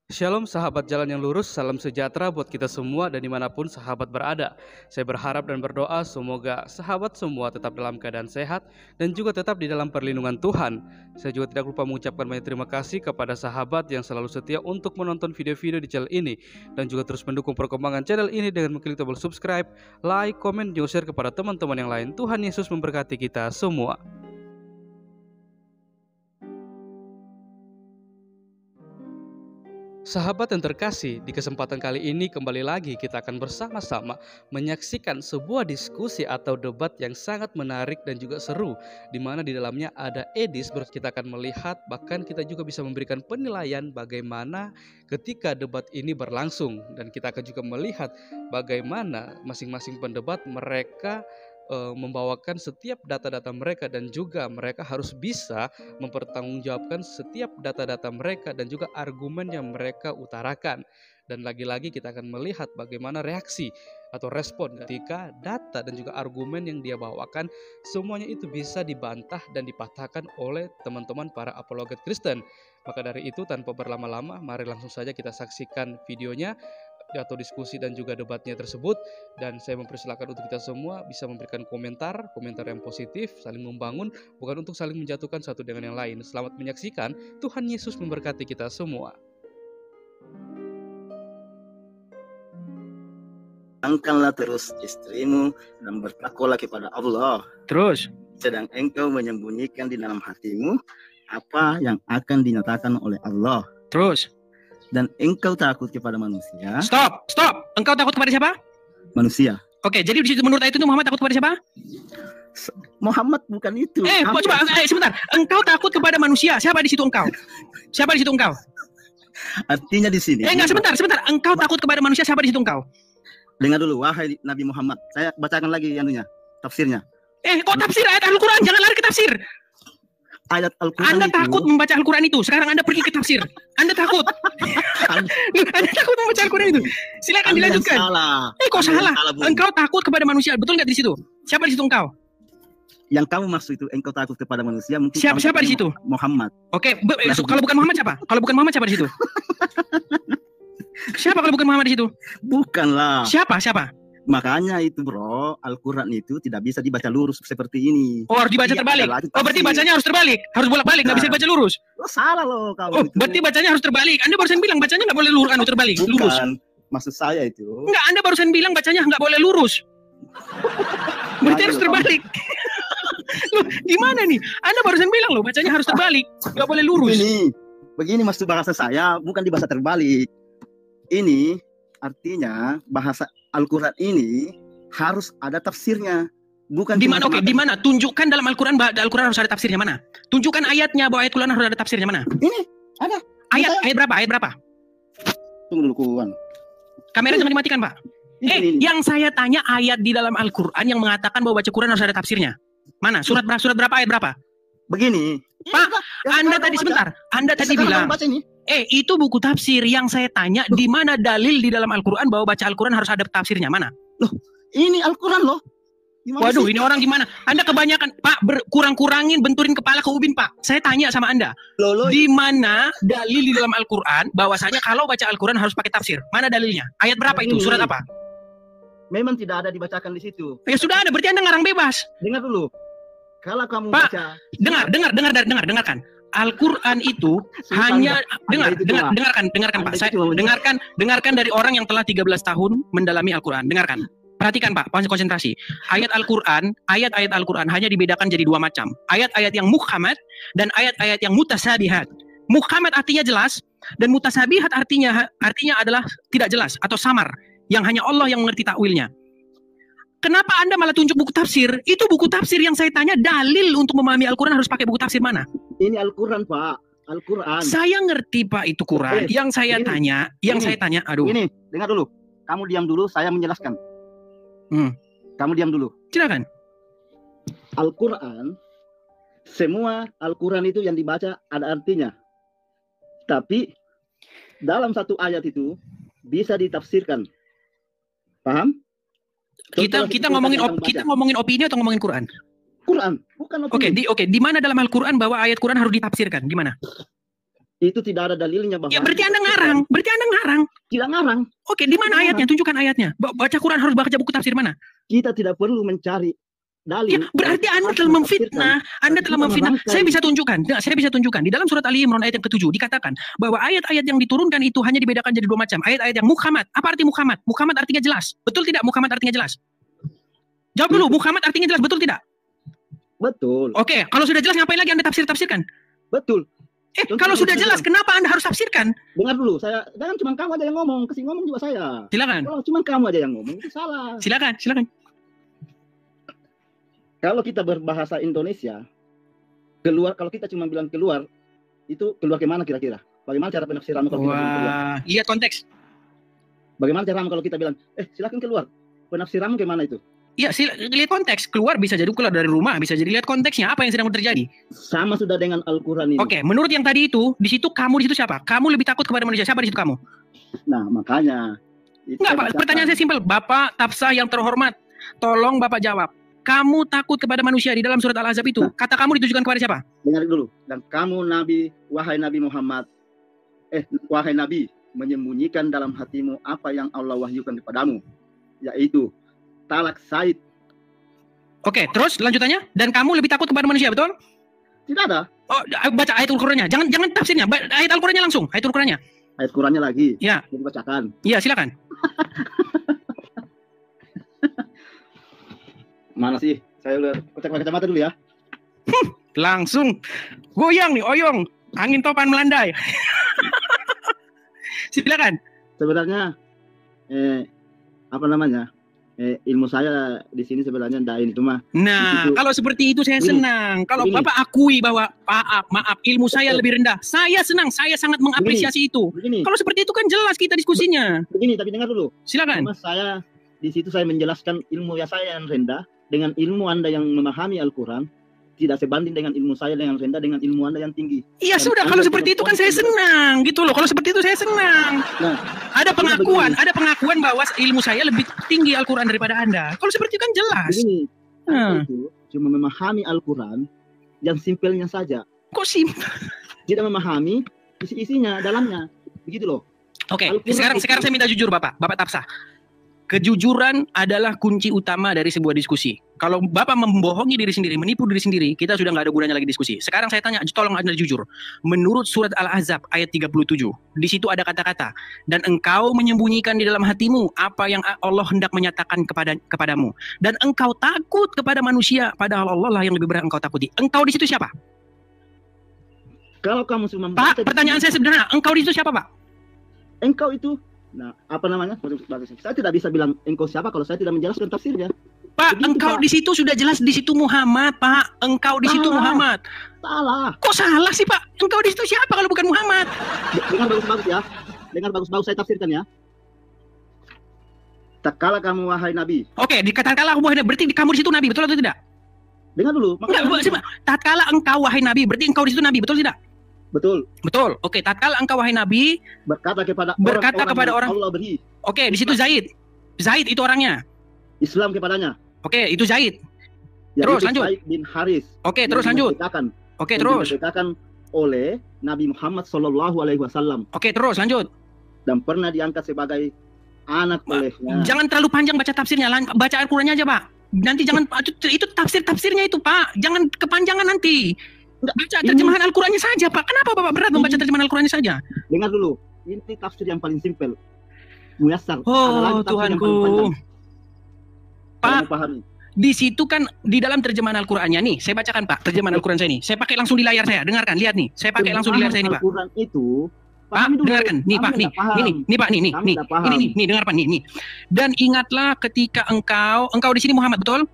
Shalom sahabat jalan yang lurus, salam sejahtera buat kita semua dan dimanapun sahabat berada. Saya berharap dan berdoa semoga sahabat semua tetap dalam keadaan sehat dan juga tetap di dalam perlindungan Tuhan. Saya juga tidak lupa mengucapkan banyak terima kasih kepada sahabat yang selalu setia untuk menonton video-video di channel ini dan juga terus mendukung perkembangan channel ini dengan mengklik tombol subscribe, like, komen, juga share kepada teman-teman yang lain. Tuhan Yesus memberkati kita semua. Sahabat yang terkasih, di kesempatan kali ini kembali lagi kita akan bersama-sama menyaksikan sebuah diskusi atau debat yang sangat menarik dan juga seru, di mana di dalamnya ada Edis. Kita akan melihat, bahkan kita juga bisa memberikan penilaian bagaimana ketika debat ini berlangsung, dan kita akan juga melihat bagaimana masing-masing pendebat mereka membawakan setiap data-data mereka, dan juga mereka harus bisa mempertanggungjawabkan setiap data-data mereka dan juga argumen yang mereka utarakan. Dan lagi-lagi kita akan melihat bagaimana reaksi atau respon ketika data dan juga argumen yang dia bawakan semuanya itu bisa dibantah dan dipatahkan oleh teman-teman para apologet Kristen. Maka dari itu, tanpa berlama-lama, mari langsung saja kita saksikan videonya atau diskusi dan juga debatnya tersebut. Dan saya mempersilakan untuk kita semua bisa memberikan komentar yang positif, saling membangun, bukan untuk saling menjatuhkan satu dengan yang lain. Selamat menyaksikan. Tuhan Yesus memberkati kita semua. Angkanlah terus istrimu dan bertakwalah kepada Allah. Terus, sedang engkau menyembunyikan di dalam hatimu apa yang akan dinyatakan oleh Allah. Terus, dan engkau takut kepada manusia. Stop. Engkau takut kepada siapa? Manusia. Oke, jadi di situ menurut ayat itu Muhammad takut kepada siapa? Muhammad bukan itu. Coba sebentar. Engkau takut kepada manusia. Siapa di situ engkau? Siapa di situ engkau? Artinya di sini. Enggak, sebentar. Engkau takut kepada manusia. Siapa di situ engkau? Dengar dulu, wahai Nabi Muhammad. Saya bacakan lagi tafsirnya. Kok tafsir ayat Al-Quran? Jangan lari ke tafsir. Ayat Al-Quran Anda takut membaca Al-Quran itu. Sekarang Anda pergi ke tafsir. Anda takut. Anda takut membaca Al-Quran itu. Silakan dilanjutkan. Kok salah? Engkau takut kepada manusia. Betul nggak di situ? Siapa di situ engkau? Yang kamu maksud itu engkau takut kepada manusia. Mungkin siapa di situ? Muhammad. Oke, kalau bukan Muhammad siapa? Kalau bukan Muhammad siapa di situ? Siapa kalau bukan Muhammad di situ? Bukanlah. Siapa? Makanya itu bro, Al-Quran itu tidak bisa dibaca lurus seperti ini. Oh, harus dibaca terbalik. Berarti bacanya harus terbalik. Harus bolak-balik, nggak bisa dibaca lurus. Salah loh kamu. Berarti bacanya harus terbalik. Anda barusan bilang bacanya nggak boleh terbalik. Bukan, lurus. Maksud saya itu. Enggak, Anda barusan bilang bacanya nggak boleh lurus. Berarti harus terbalik. Loh, gimana nih? Anda barusan bilang loh, bacanya harus terbalik. Nggak boleh lurus. Begini maksud bahasa saya, bukan dibaca terbalik. Ini artinya bahasa Al-Quran ini harus ada tafsirnya, bukan di mana? Oke, di mana? Tunjukkan dalam Al-Quran harus ada tafsirnya mana? Tunjukkan ayatnya bahwa ayat Al-Quran harus ada tafsirnya mana? Ini ada. Ayat berapa? Tunggu dulu kawan. Kamera jangan dimatikan, Pak. Ini. Yang saya tanya ayat di dalam Al-Quran yang mengatakan bahwa baca Quran harus ada tafsirnya. Mana? Surat berapa? Ayat berapa? Begini. Pak, Anda tadi sebentar. Anda tadi bilang. Itu buku tafsir. Yang saya tanya, di mana dalil di dalam Al-Quran bahwa baca Al-Quran harus ada tafsirnya? Mana? Loh, ini Al-Quran loh. Waduh, ini orang gimana? Anda kebanyakan, Pak, kurang-kurangin benturin kepala ke ubin, Pak. Saya tanya sama Anda. Di mana dalil di dalam Al-Quran bahwasanya kalau baca Al-Quran harus pakai tafsir? Mana dalilnya? Ayat berapa itu? Surat apa? Memang tidak ada dibacakan di situ. Ya sudah ada, berarti Anda ngarang bebas. Dengar dulu. Kalau kamu Pak, baca, dengarkan. Al-Quran itu hanya dengarkan Pak. Saya dengarkan dari orang yang telah 13 tahun mendalami Al-Quran. Dengarkan. Perhatikan Pak, konsentrasi. Ayat Al-Quran hanya dibedakan jadi dua macam. Ayat-ayat yang muhkamat dan ayat-ayat yang mutasabihat. Muhkamat artinya jelas dan mutasabihat artinya adalah tidak jelas atau samar, yang hanya Allah yang mengerti takwilnya. Kenapa Anda malah tunjuk buku tafsir? Itu buku tafsir yang saya tanya, dalil untuk memahami Al-Quran harus pakai buku tafsir mana? Ini Al-Quran, Pak. Al-Quran. Saya ngerti, Pak, itu Quran. Yang saya tanya, aduh. Ini, dengar dulu. Kamu diam dulu, saya menjelaskan. Kamu diam dulu. Silakan. Al-Quran, semua Al-Quran itu yang dibaca ada artinya. Tapi dalam satu ayat itu bisa ditafsirkan. Paham? Kita ngomongin opini atau ngomongin Quran? Quran, bukan opini. Oke, di mana dalam Al-Quran bahwa ayat Quran harus ditafsirkan? Di mana? Itu tidak ada dalilnya bahwa Ya berarti Anda ngarang. Berarti Anda ngarang. tidak ngarang. Oke, di mana ayatnya? Tunjukkan ayatnya. Baca Quran harus baca buku tafsir mana? Kita tidak perlu mencari dalil. Ya, berarti Anda telah memfitnah. Anda telah memfitnah. Saya bisa tunjukkan. Nah, saya bisa tunjukkan. Di dalam surat Ali Imran ayat yang ke-7 dikatakan bahwa ayat-ayat yang diturunkan itu hanya dibedakan jadi dua macam. Ayat-ayat yang Muhammad. Apa arti Muhammad? Muhammad artinya jelas. Betul tidak Muhammad artinya jelas? Jawab dulu. Muhammad artinya jelas. Betul tidak? Betul. Oke, kalau sudah jelas ngapain lagi Anda tafsir-tafsirkan? Betul. Kalau sudah jelas kenapa Anda harus tafsirkan? Dengar dulu, jangan cuma kamu aja yang ngomong, kasih ngomong juga saya. Silakan. Kalau cuma kamu aja yang ngomong itu salah. Silakan. Kalau kita berbahasa Indonesia, kalau kita cuma bilang keluar, itu keluar kemana kira-kira? Bagaimana cara penafsiranmu kalau kita bilang keluar? Lihat konteks. Bagaimana caramu kalau kita bilang, silakan keluar? Penafsiranmu kemana itu? Ya, lihat konteks. Keluar bisa jadi keluar dari rumah, bisa jadi lihat konteksnya apa yang sedang terjadi. Sama sudah dengan Al-Quran ini. Oke, menurut yang tadi itu, di situ kamu di situ siapa? Kamu lebih takut kepada manusia. Siapa di situ kamu? Nah, makanya. Enggak, Pak. Pertanyaan saya simpel. Bapak Tafsah yang terhormat, tolong Bapak jawab. Kamu takut kepada manusia di dalam surat Al-Ahzab itu? Kata kamu ditujukan kepada siapa? Dengar dulu. Dan kamu Nabi, wahai Nabi Muhammad, wahai Nabi, menyembunyikan dalam hatimu apa yang Allah wahyukan kepadamu, yaitu talak said. Oke, terus lanjutannya. Dan kamu lebih takut kepada manusia, betul? Tidak ada. Oh, baca ayat Al-Qur'annya. Jangan tafsirnya. Ayat Al-Qur'annya langsung. Ayat Al-Qur'annya. Ayat Qur'annya lagi. Ya. Dibacakan. Iya, silakan. Mana sih? Saya lihat cek pakai kacamata dulu ya. Langsung goyang nih, oyong. Angin topan melandai. Silakan. Sebenarnya apa namanya? Ilmu saya di sini sebenarnya enggak ini cuma. Nah, kalau seperti itu saya senang. Kalau Bapak akui bahwa maaf ilmu saya lebih rendah, saya senang. Saya sangat mengapresiasi itu. Kalau seperti itu kan jelas kita diskusinya. Begini, tapi dengar dulu. Silakan. Cuma saya di situ saya menjelaskan ilmu saya yang rendah dengan ilmu Anda yang memahami Al-Qur'an tidak sebanding dengan ilmu saya yang rendah dengan ilmu Anda yang tinggi. Iya sudah, kalau seperti itu kan saya senang gitu loh. Kalau seperti itu saya senang. Nah, ada pengakuan bahwa ilmu saya lebih tinggi Al-Qur'an daripada Anda. Kalau seperti itu kan jelas. Begini, itu cuma memahami Al-Qur'an yang simpelnya saja. Kok simpel? Tidak memahami isi-isinya dalamnya. Begitu loh. Oke, sekarang saya minta jujur Bapak Tafsah. Kejujuran adalah kunci utama dari sebuah diskusi. Kalau Bapak membohongi diri sendiri, menipu diri sendiri, kita sudah nggak ada gunanya lagi diskusi. Sekarang saya tanya, tolong Anda jujur. Menurut surat Al-Ahzab ayat 37, di situ ada kata-kata, dan engkau menyembunyikan di dalam hatimu apa yang Allah hendak menyatakan kepadamu. Dan engkau takut kepada manusia, padahal Allah lah yang lebih berhak engkau takuti. Engkau di situ siapa? Kalau kamu cuma Pak, pertanyaan saya sederhana. Engkau di situ siapa, Pak? Engkau itu, apa namanya? Saya tidak bisa bilang engkau siapa kalau saya tidak menjelaskan tafsirnya. Pak, begitu, engkau Pak. Di situ sudah jelas di situ Muhammad, Pak. Engkau di situ Muhammad. Salah. Kok salah sih, Pak? Engkau di situ siapa kalau bukan Muhammad? Dengar bagus-bagus ya. Dengar bagus-bagus saya tafsirkan ya. Tak kala kamu wahai Nabi. Oke, dikatakanlah wahai Nabi, berarti kamu di situ Nabi, betul atau tidak? Dengar dulu. Enggak, tatkala engkau wahai Nabi, berarti engkau di situ Nabi, betul tidak? Betul. Betul. Oke, tatkala engkau wahai Nabi berkata kepada orang Allah beri. Oke, di situ Zaid. Zaid itu orangnya. Islam kepadanya. Oke, itu Zaid. Terus lanjut. Zaid bin Haris. Oke, terus lanjut. Oke, terus. Dikatakan oleh Nabi Muhammad SAW. Oke, terus lanjut. Dan pernah diangkat sebagai anak olehnya. Jangan terlalu panjang baca tafsirnya, baca Al-Qur'annya aja, Pak. Nanti jangan itu tafsirnya itu, Pak. Jangan kepanjangan nanti. Baca terjemahan Al-Qur'annya saja, Pak. Kenapa Bapak berat membaca terjemahan Al-Qur'annya saja? Dengar dulu. Ini tafsir yang paling simpel. Muyassar. Oh, Tuhanku. Pak, di situ kan di dalam terjemahan Al-Qur'annya nih, saya bacakan Pak, terjemahan Al-Qur'an saya nih. Saya pakai langsung di layar saya, dengarkan, lihat nih. Saya pakai langsung di layar saya nih, Pak. Al-Qur'an itu Pak, dengarkan, nih Pak, nih Pak, nih, dengar Pak, nih. Dan ingatlah ketika engkau di sini Muhammad, betul?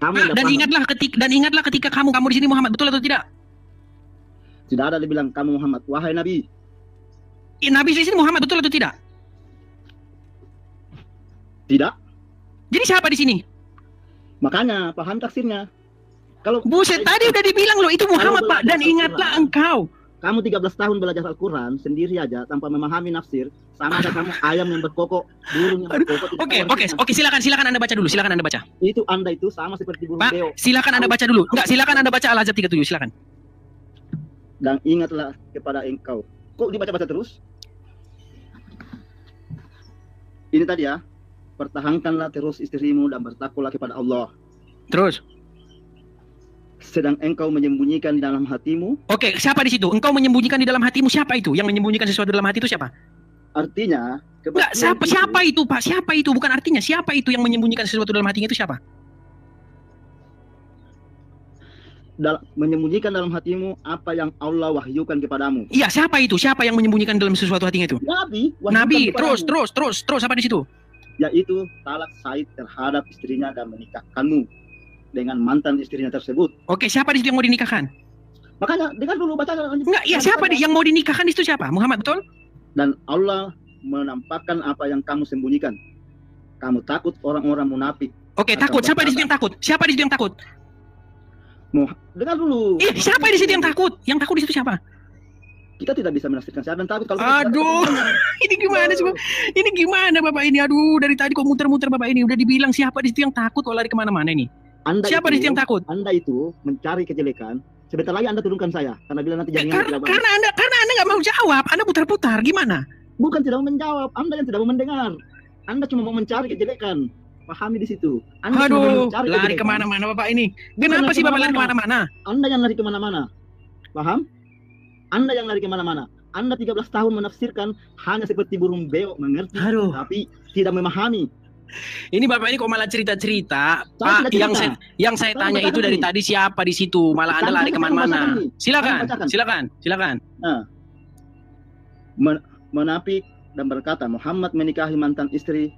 Dan ingatlah ketika kamu di sini Muhammad, betul atau tidak? Tidak ada dibilang kamu Muhammad, wahai Nabi. Nabi di sini Muhammad, betul atau tidak? Tidak. Jadi siapa di sini? Makanya paham tafsirnya. Kalau buset tadi udah dibilang loh itu Muhammad Pak, dan ingatlah engkau. Kamu 13 tahun belajar Al-Qur'an sendiri aja tanpa memahami nafsir, sama ada kamu ayam yang berkokok, burung yang berkokok. Oke, silakan Anda baca dulu, silakan Anda baca. Itu Anda itu sama seperti burung beo. Silakan Anda baca dulu. Enggak, silakan Anda baca Al-Ahzab 37, silakan. dan ingatlah kepada engkau. Kok dibaca-baca terus? Ini tadi ya, pertahankanlah terus istrimu dan bertakwalah kepada Allah. Terus? Sedang engkau menyembunyikan di dalam hatimu. Oke, siapa di situ? Engkau menyembunyikan di dalam hatimu, siapa itu? Yang menyembunyikan sesuatu dalam hati itu siapa? Artinya, Enggak, siapa itu, Pak? Siapa itu? Bukan artinya, siapa itu yang menyembunyikan sesuatu dalam hatinya itu siapa? Menyembunyikan dalam hatimu apa yang Allah wahyukan kepadamu. Iya, siapa itu? Siapa yang menyembunyikan dalam sesuatu hatinya itu? Nabi. Terus apa di situ? Yaitu talak Said terhadap istrinya dan menikahkanmu dengan mantan istrinya tersebut. Oke, siapa di situ yang mau dinikahkan? Makanya dengar dulu baca. Enggak, iya siapa yang mau dinikahkan itu siapa? Muhammad, betul? Dan Allah menampakkan apa yang kamu sembunyikan. Kamu takut orang-orang munafik. Oke, takut. Siapa di situ yang takut? Siapa di situ yang takut? Dengar dulu. Siapa di situ yang takut? Yang takut di situ siapa? Kita tidak bisa menafsirkan siapa yang takut kalau aduh, ini gimana sih, Pak? Ini gimana Bapak ini? Aduh, dari tadi kok muter-muter Bapak ini. Udah dibilang siapa di situ yang takut kok lari kemana-mana ini? Siapa di situ yang takut? Anda itu mencari kejelekan. Sebentar lagi Anda turunkan saya. Karena bila nanti jaringan karena Anda nggak mau jawab. Anda putar-putar. Gimana? Bukan tidak mau menjawab. Anda yang tidak mau mendengar. Anda cuma mau mencari kejelekan. Pahami di situ. Aduh, lari kemana-mana Bapak ini. Kenapa sih Bapak lari kemana-mana? Anda yang lari kemana-mana. Paham? Anda yang lari kemana-mana. Anda 13 tahun menafsirkan hanya seperti burung beo, mengerti, tapi tidak memahami. Ini Bapak ini kok malah cerita-cerita, Pak. Yang saya tanya itu dari tadi siapa di situ? Malah Anda lari kemana-mana. Silakan. Nah, menapik dan berkata Muhammad menikahi mantan istri.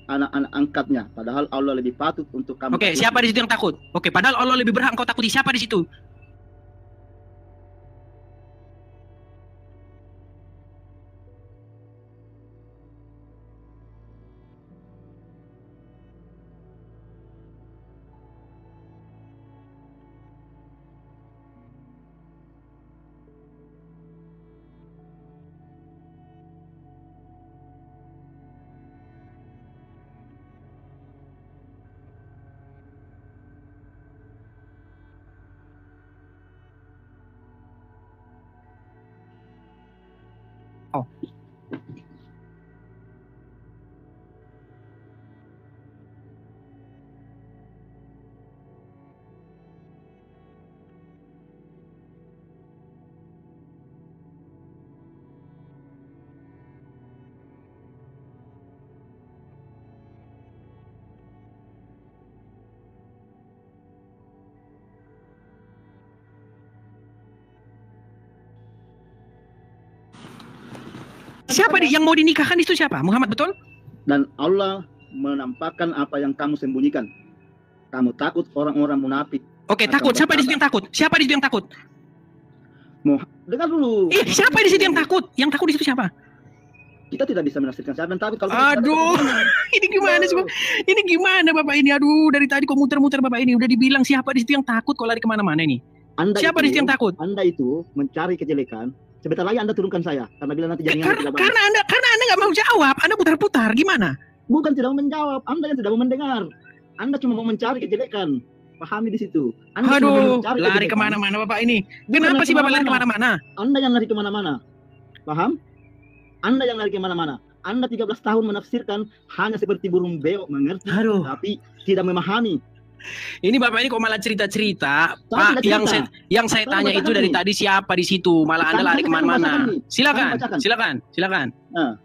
Anak-anak angkatnya, padahal Allah lebih patut untuk kamu. Oke, siapa di situ yang takut? Oke, padahal Allah lebih berhak engkau takuti. Siapa di situ? Oh. Siapa yang mau dinikahkan itu siapa? Muhammad, betul? Dan Allah menampakkan apa yang kamu sembunyikan. Kamu takut orang-orang munafik. Oke, takut. Siapa di situ yang takut? Siapa di situ yang takut? Dengar dulu. Siapa di situ yang takut? Yang takut di situ siapa? Kita tidak bisa menafsirkan siapa yang takut kalau aduh, ini gimana sih, Pak? Ini gimana Bapak ini? Aduh, dari tadi kok muter-muter Bapak ini. Udah dibilang siapa di situ yang takut kok lari kemana-mana ini? Siapa di situ yang takut? Anda itu mencari kejelekan. Sebentar lagi Anda turunkan saya, karena bila nanti jaringan karena Anda nggak mau jawab, Anda putar-putar, gimana? Bukan tidak mau menjawab, Anda yang tidak mau mendengar. Anda cuma mau mencari kejelekan. Pahami di situ. Aduh, lari kemana-mana Bapak ini. Kenapa sih Bapak lari kemana-mana? Anda yang lari kemana-mana. Paham? Anda yang lari kemana-mana. Anda 13 tahun menafsirkan hanya seperti burung beo, mengerti, tapi tidak memahami. Ini Bapak ini kok malah cerita-cerita, Pak. Yang saya tanya itu dari tadi siapa di situ? Malah Anda lari kemana-mana. Silakan. Nah,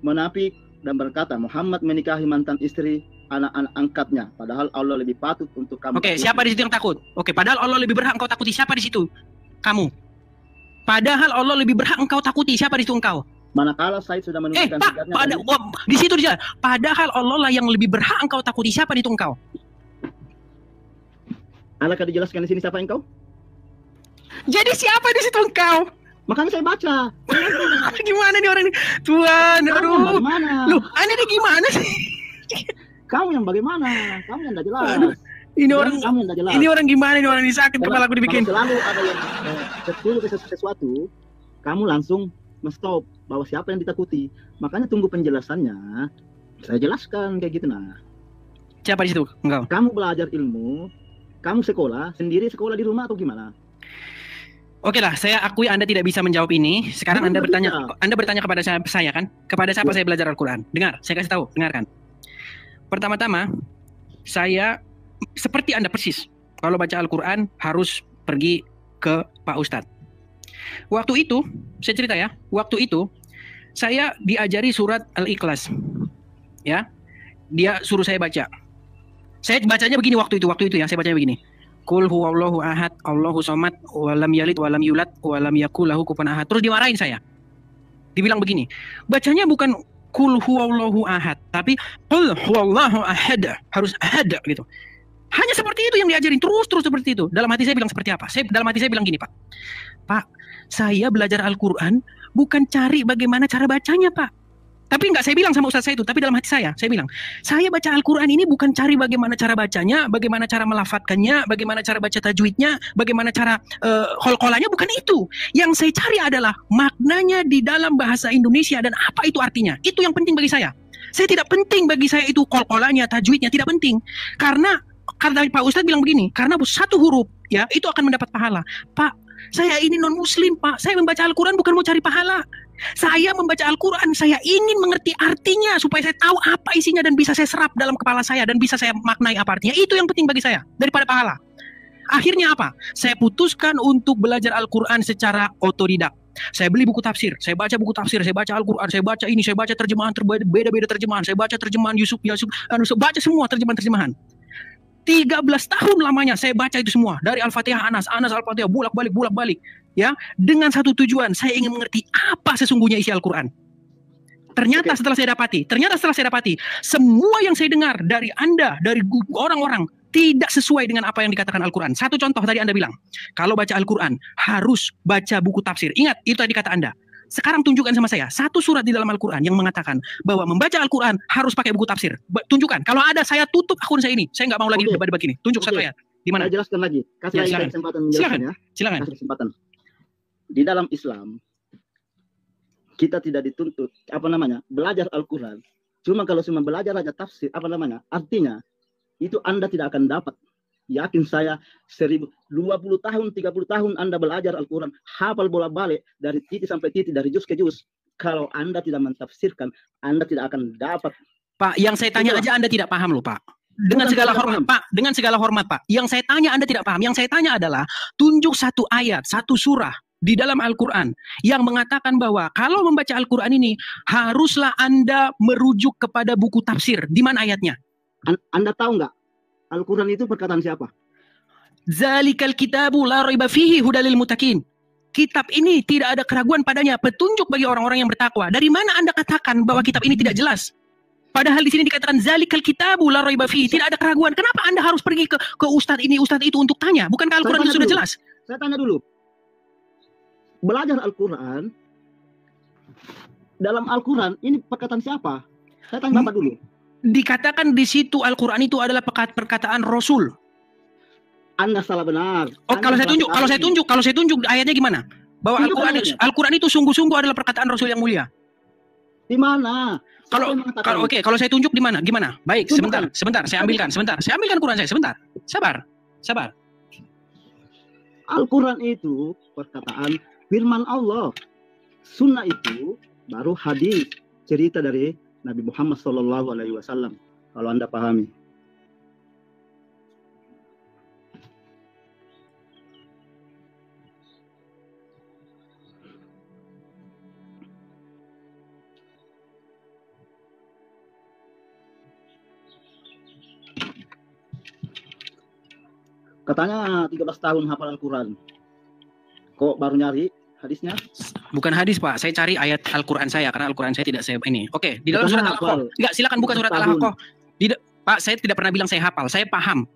menapik dan berkata Muhammad menikahi mantan istri, anak-anak angkatnya, padahal Allah lebih patut untuk kamu. Oke, siapa di situ yang takut? Oke, padahal Allah lebih berhak engkau takuti. Siapa di situ? Kamu. Padahal Allah lebih berhak engkau takuti. Siapa di situ engkau? Manakala Said sudah menunjukkan di situ dia. Padahal Allah lah yang lebih berhak engkau takuti. Siapa di situ engkau? Adakah dijelaskan di sini siapa engkau? Jadi siapa di situ engkau? Makanya saya baca. Gimana nih orang ini? Tuhan, aduh. Loh, ini gimana sih? Kamu yang bagaimana? Kamu yang tidak jelas. Aduh, ini orang, kamu yang tidak jelas. ini orang gimana? Ini orang ini sakit kepala aku dibikin. Selalu ada yang tertulis sesuatu, kamu langsung stop bahwa siapa yang ditakuti. Makanya tunggu penjelasannya. Saya jelaskan kayak gitu nah. Siapa di situ? Engkau. Kamu belajar ilmu, kamu sekolah sendiri, sekolah di rumah atau gimana? Oke lah, saya akui Anda tidak bisa menjawab ini. Sekarang Anda bertanya kepada saya kan? Kepada siapa saya belajar Al-Quran? Dengar, saya kasih tahu, dengarkan. Pertama-tama, saya seperti Anda persis. Kalau baca Al-Quran harus pergi ke Pak Ustadz. Waktu itu, saya cerita ya. Waktu itu, saya diajari surat Al-Ikhlas. Ya, dia suruh saya baca. Saya bacanya begini waktu itu ya, saya bacanya begini. Qul huwallahu ahad, Allahu somad, walam yalid walam yulad, walam yakul lahu kufuwan ahad. Terus dimarahin saya. Dibilang begini, bacanya bukan Qul huwallahu ahad, tapi Qul huwallahu ahad. Harus ahad gitu. Hanya seperti itu yang diajarin, terus seperti itu. Dalam hati saya bilang seperti apa? Dalam hati saya bilang gini, Pak. Pak, saya belajar Al-Quran bukan cari bagaimana cara bacanya, Pak. Tapi nggak saya bilang sama ustaz saya itu, tapi dalam hati saya bilang, saya baca Al-Quran ini bukan cari bagaimana cara bacanya, bagaimana cara melafatkannya, bagaimana cara baca tajwidnya, bagaimana cara qol-qolannya, bukan itu. Yang saya cari adalah maknanya di dalam bahasa Indonesia dan apa itu artinya. Itu yang penting bagi saya. Saya tidak penting bagi saya itu qol-qolannya, tajwidnya, tidak penting. Karena Pak Ustadz bilang begini, karena satu huruf ya itu akan mendapat pahala. Pak, saya ini non muslim, Pak. Saya membaca Al-Quran bukan mau cari pahala. Saya membaca Al-Quran, saya ingin mengerti artinya supaya saya tahu apa isinya dan bisa saya serap dalam kepala saya dan bisa saya maknai apa artinya. Itu yang penting bagi saya daripada pahala. Akhirnya apa? Saya putuskan untuk belajar Al-Quran secara otodidak. Saya beli buku tafsir, saya baca buku tafsir, saya baca Al-Quran, saya baca ini, saya baca terjemahan beda-beda terjemahan, saya baca terjemahan Yusuf, saya baca semua terjemahan. 13 tahun lamanya saya baca itu semua dari Al-Fatihah Anas Al-Fatihah bolak-balik ya, dengan satu tujuan, saya ingin mengerti apa sesungguhnya isi Al-Quran. Ternyata setelah saya dapati semua yang saya dengar dari Anda, dari orang-orang tidak sesuai dengan apa yang dikatakan Al-Quran. Satu contoh tadi Anda bilang, kalau baca Al-Quran harus baca buku tafsir. Ingat, itu tadi kata Anda. Sekarang tunjukkan sama saya satu surat di dalam Al-Quran yang mengatakan bahwa membaca Al-Quran harus pakai buku tafsir. Tunjukkan. Kalau ada, saya tutup akun saya ini. Saya nggak mau lagi debat begini. Tunjuk satu ayat. Di mana? Saya jelaskan lagi. Kasih lagi kesempatan menjelaskan ya. Silakan. Kasih kesempatan. Di dalam Islam kita tidak dituntut belajar Al-Quran. Cuma kalau cuma belajar aja tafsir artinya itu Anda tidak akan dapat. Yakin saya 20 tahun, 30 tahun Anda belajar Al-Quran, hafal bolak-balik dari titik sampai titik, dari juz ke juz. Kalau Anda tidak mentafsirkan, Anda tidak akan dapat. Pak, yang saya tanya aja Anda tidak paham loh, Pak. Dengan segala hormat, Pak. Dengan segala hormat, Pak. Yang saya tanya Anda tidak paham. Yang saya tanya adalah tunjuk satu ayat, satu surah di dalam Al-Quran yang mengatakan bahwa kalau membaca Al-Quran ini haruslah Anda merujuk kepada buku tafsir. Di mana ayatnya? Anda tahu nggak? Al-Quran itu perkataan siapa? Zalikal kitabu la raiba fihi hudalil muttaqin. Kitab ini tidak ada keraguan padanya, petunjuk bagi orang-orang yang bertakwa. Dari mana Anda katakan bahwa kitab ini tidak jelas? Padahal di sini dikatakan zalikal kitabu la raiba fihi, tidak ada keraguan. Kenapa Anda harus pergi ke ustadz ini, ustadz itu untuk tanya? Bukankah Al-Quran itu sudah jelas? Saya tanya dulu. Belajar Al-Quran, dalam Al-Quran ini perkataan siapa? Saya tanya Bapak dulu. Dikatakan di situ Al-Quran itu adalah perkataan Rasul. Anda salah benar. Oh, kalau saya tunjuk ayatnya gimana? Bahwa Al-Quran itu sungguh-sungguh adalah perkataan Rasul yang mulia. Di mana? Kalau saya tunjuk di mana? Gimana? Baik, sebentar, saya ambilkan Quran saya, sebentar. Sabar. Al-Quran itu perkataan firman Allah. Sunnah itu baru hadis, cerita dari Nabi Muhammad SAW. Kalau Anda pahami. Katanya 13 tahun hafal Al-Quran. Kok baru nyari hadisnya? Bukan hadis, Pak. Saya cari ayat Al-Quran saya karena Al-Quran saya tidak ini. Oke, di dalam surat Al-Haqqah. Enggak, silakan buka surat Al-Haqqah. Pak, saya tidak pernah bilang saya hafal. Saya paham.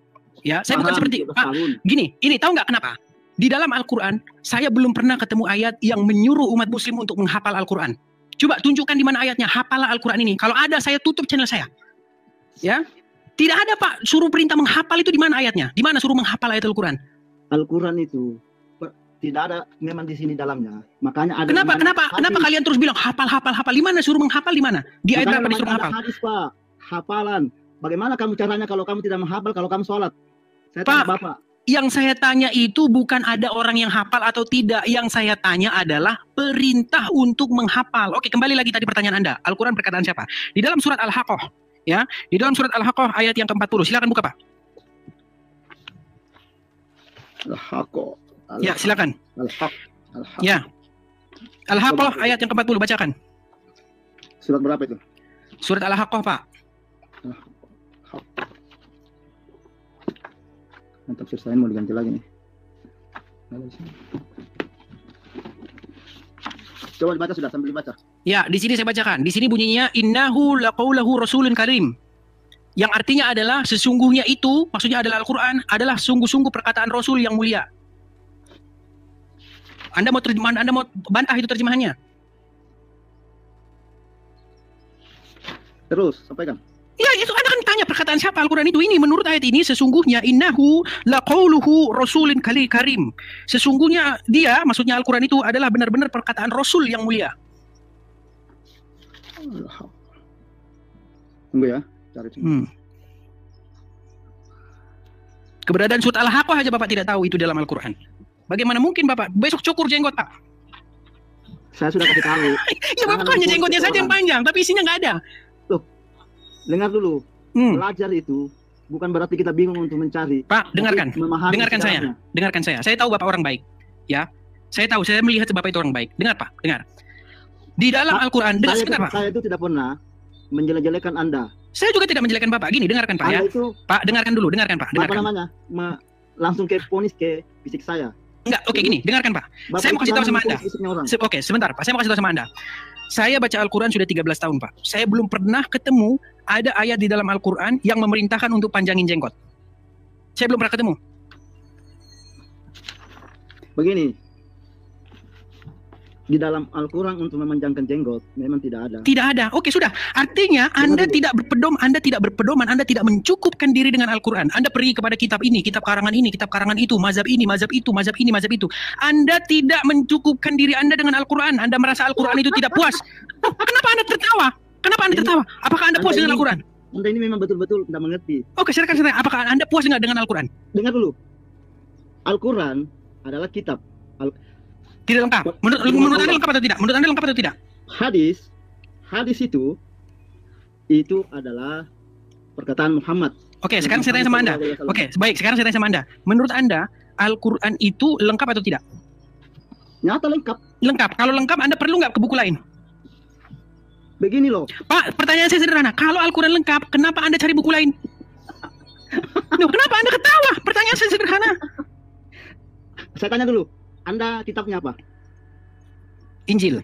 Ya, saya bukan seperti Pak. Gini, ini tahu nggak kenapa? Di dalam Al-Quran, saya belum pernah ketemu ayat yang menyuruh umat muslim untuk menghafal Al-Quran. Coba tunjukkan di mana ayatnya, hafalah Al-Quran ini. Kalau ada, saya tutup channel saya. Ya, Tidak ada Pak, suruh perintah menghafal itu di mana ayatnya? Di mana suruh menghafal ayat Al-Quran? Al-Quran itu tidak ada memang di sini dalamnya. Makanya ada. Kenapa kalian terus bilang hafal? Di mana suruh menghafal di mana? Di ayat berapa disuruh menghafal? Hadis Pak, hafalan. Bagaimana kamu caranya kalau kamu tidak menghafal, kalau kamu sholat? Saya Pak, tanya Bapak. Yang saya tanya itu bukan ada orang yang hafal atau tidak. Yang saya tanya adalah perintah untuk menghafal. Oke, kembali lagi tadi pertanyaan Anda. Al-Quran perkataan siapa? Di dalam surat Al-Haqqah, ya. Di dalam surat Al-Haqqah ayat yang ke-40. Silakan buka, Pak. Al-Haqqah. Ya, silakan. Al-Haqqah. Ya. Al-Haqqah ayat yang ke-40, bacakan. Surat berapa itu? Surat Al-Haqqah, Pak. Tafsir saya mau diganti lagi nih. Coba dibaca sudah, sambil dibaca. Ya, di sini saya bacakan. Di sini bunyinya innahu laqaulahu rasulun karim. Yang artinya adalah sesungguhnya itu, maksudnya adalah Al-Qur'an, adalah sungguh-sungguh perkataan Rasul yang mulia. Anda mau bantah itu terjemahannya? Terus, sampaikan. Ya, itu Anda kan tanya perkataan siapa Al-Quran itu. Ini menurut ayat ini sesungguhnya innahu laqauluhu rasulin karim. Sesungguhnya dia, maksudnya Al-Quran itu adalah benar-benar perkataan Rasul yang mulia. Tunggu ya, cari. Keberadaan surat Al-Haqqah aja Bapak tidak tahu itu dalam Al-Quran. Bagaimana mungkin Bapak besok cukur jenggot Pak? Saya sudah kasih tahu. Ya Bapak hanya jenggotnya saja yang panjang, tapi isinya nggak ada. Tuh, dengar dulu. Belajar itu bukan berarti kita bingung untuk mencari. Pak, dengarkan. Dengarkan saya. Saya tahu Bapak orang baik. Ya. Saya tahu, saya melihat Bapak itu orang baik. Dengar Pak, dengar. Di dalam Al-Quran, sebentar Pak. Saya itu tidak pernah menjelek-jelekan Anda. Saya juga tidak menjelekkan Bapak. Gini, dengarkan Pak ya. Pak, dengarkan dulu, dengarkan Pak. Dengarkan. Apa namanya? Langsung ke ponis ke fisik saya. Enggak, oke gini, dengarkan Pak. Saya mau kasih tahu sama Anda. Oke, sebentar Pak, saya mau kasih tahu sama Anda. Saya baca Al-Quran sudah 13 tahun Pak. Saya belum pernah ketemu ada ayat di dalam Al-Quran yang memerintahkan untuk panjangin jenggot. Saya belum pernah ketemu. Begini, di dalam Al-Quran untuk memanjangkan jenggot memang tidak ada. Tidak ada. Oke, sudah. Artinya Anda tidak berpedoman, Anda tidak mencukupkan diri dengan Al-Quran. Anda pergi kepada kitab ini, kitab karangan itu, mazhab ini, mazhab itu, mazhab ini, mazhab itu. Anda tidak mencukupkan diri Anda dengan Al-Quran. Anda merasa Al-Quran itu tidak puas. Kenapa Anda tertawa? Apakah Anda puas dengan Al-Quran? Anda ini memang betul-betul tidak mengerti. Oke, silakan. Apakah Anda puas dengan Al-Quran? Dengar dulu. Al-Quran adalah kitab. Tidak lengkap. Menurut Anda lengkap atau tidak? Hadis itu adalah perkataan Muhammad. Oke, sekarang saya tanya sama Anda. Oke, baik. Sekarang saya tanya sama Anda. Menurut Anda, Al-Quran itu lengkap atau tidak? Nyata lengkap. Lengkap. Kalau lengkap, Anda perlu nggak ke buku lain? Begini loh. Pak, pertanyaan saya sederhana. Kalau Al-Quran lengkap, kenapa Anda cari buku lain? Loh, kenapa Anda ketawa? Pertanyaan saya sederhana. Saya tanya dulu. Anda kitabnya apa? Injil.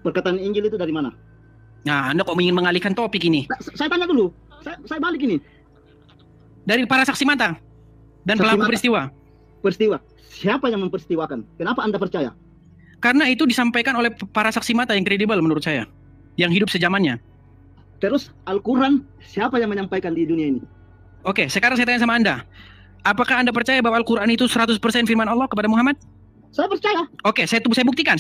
Perkataan Injil itu dari mana? Nah, Anda kok ingin mengalihkan topik ini? Saya tanya dulu. Saya balik ini. Dari para saksi mata dan pelaku peristiwa. Peristiwa. Siapa yang memperistiwakan? Kenapa Anda percaya? Karena itu disampaikan oleh para saksi mata yang kredibel menurut saya. Yang hidup sezamannya. Terus Al-Quran, siapa yang menyampaikan di dunia ini? Oke, sekarang saya tanya sama Anda. Apakah Anda percaya bahwa Al-Quran itu 100% firman Allah kepada Muhammad? Saya percaya. Oke, saya buktikan.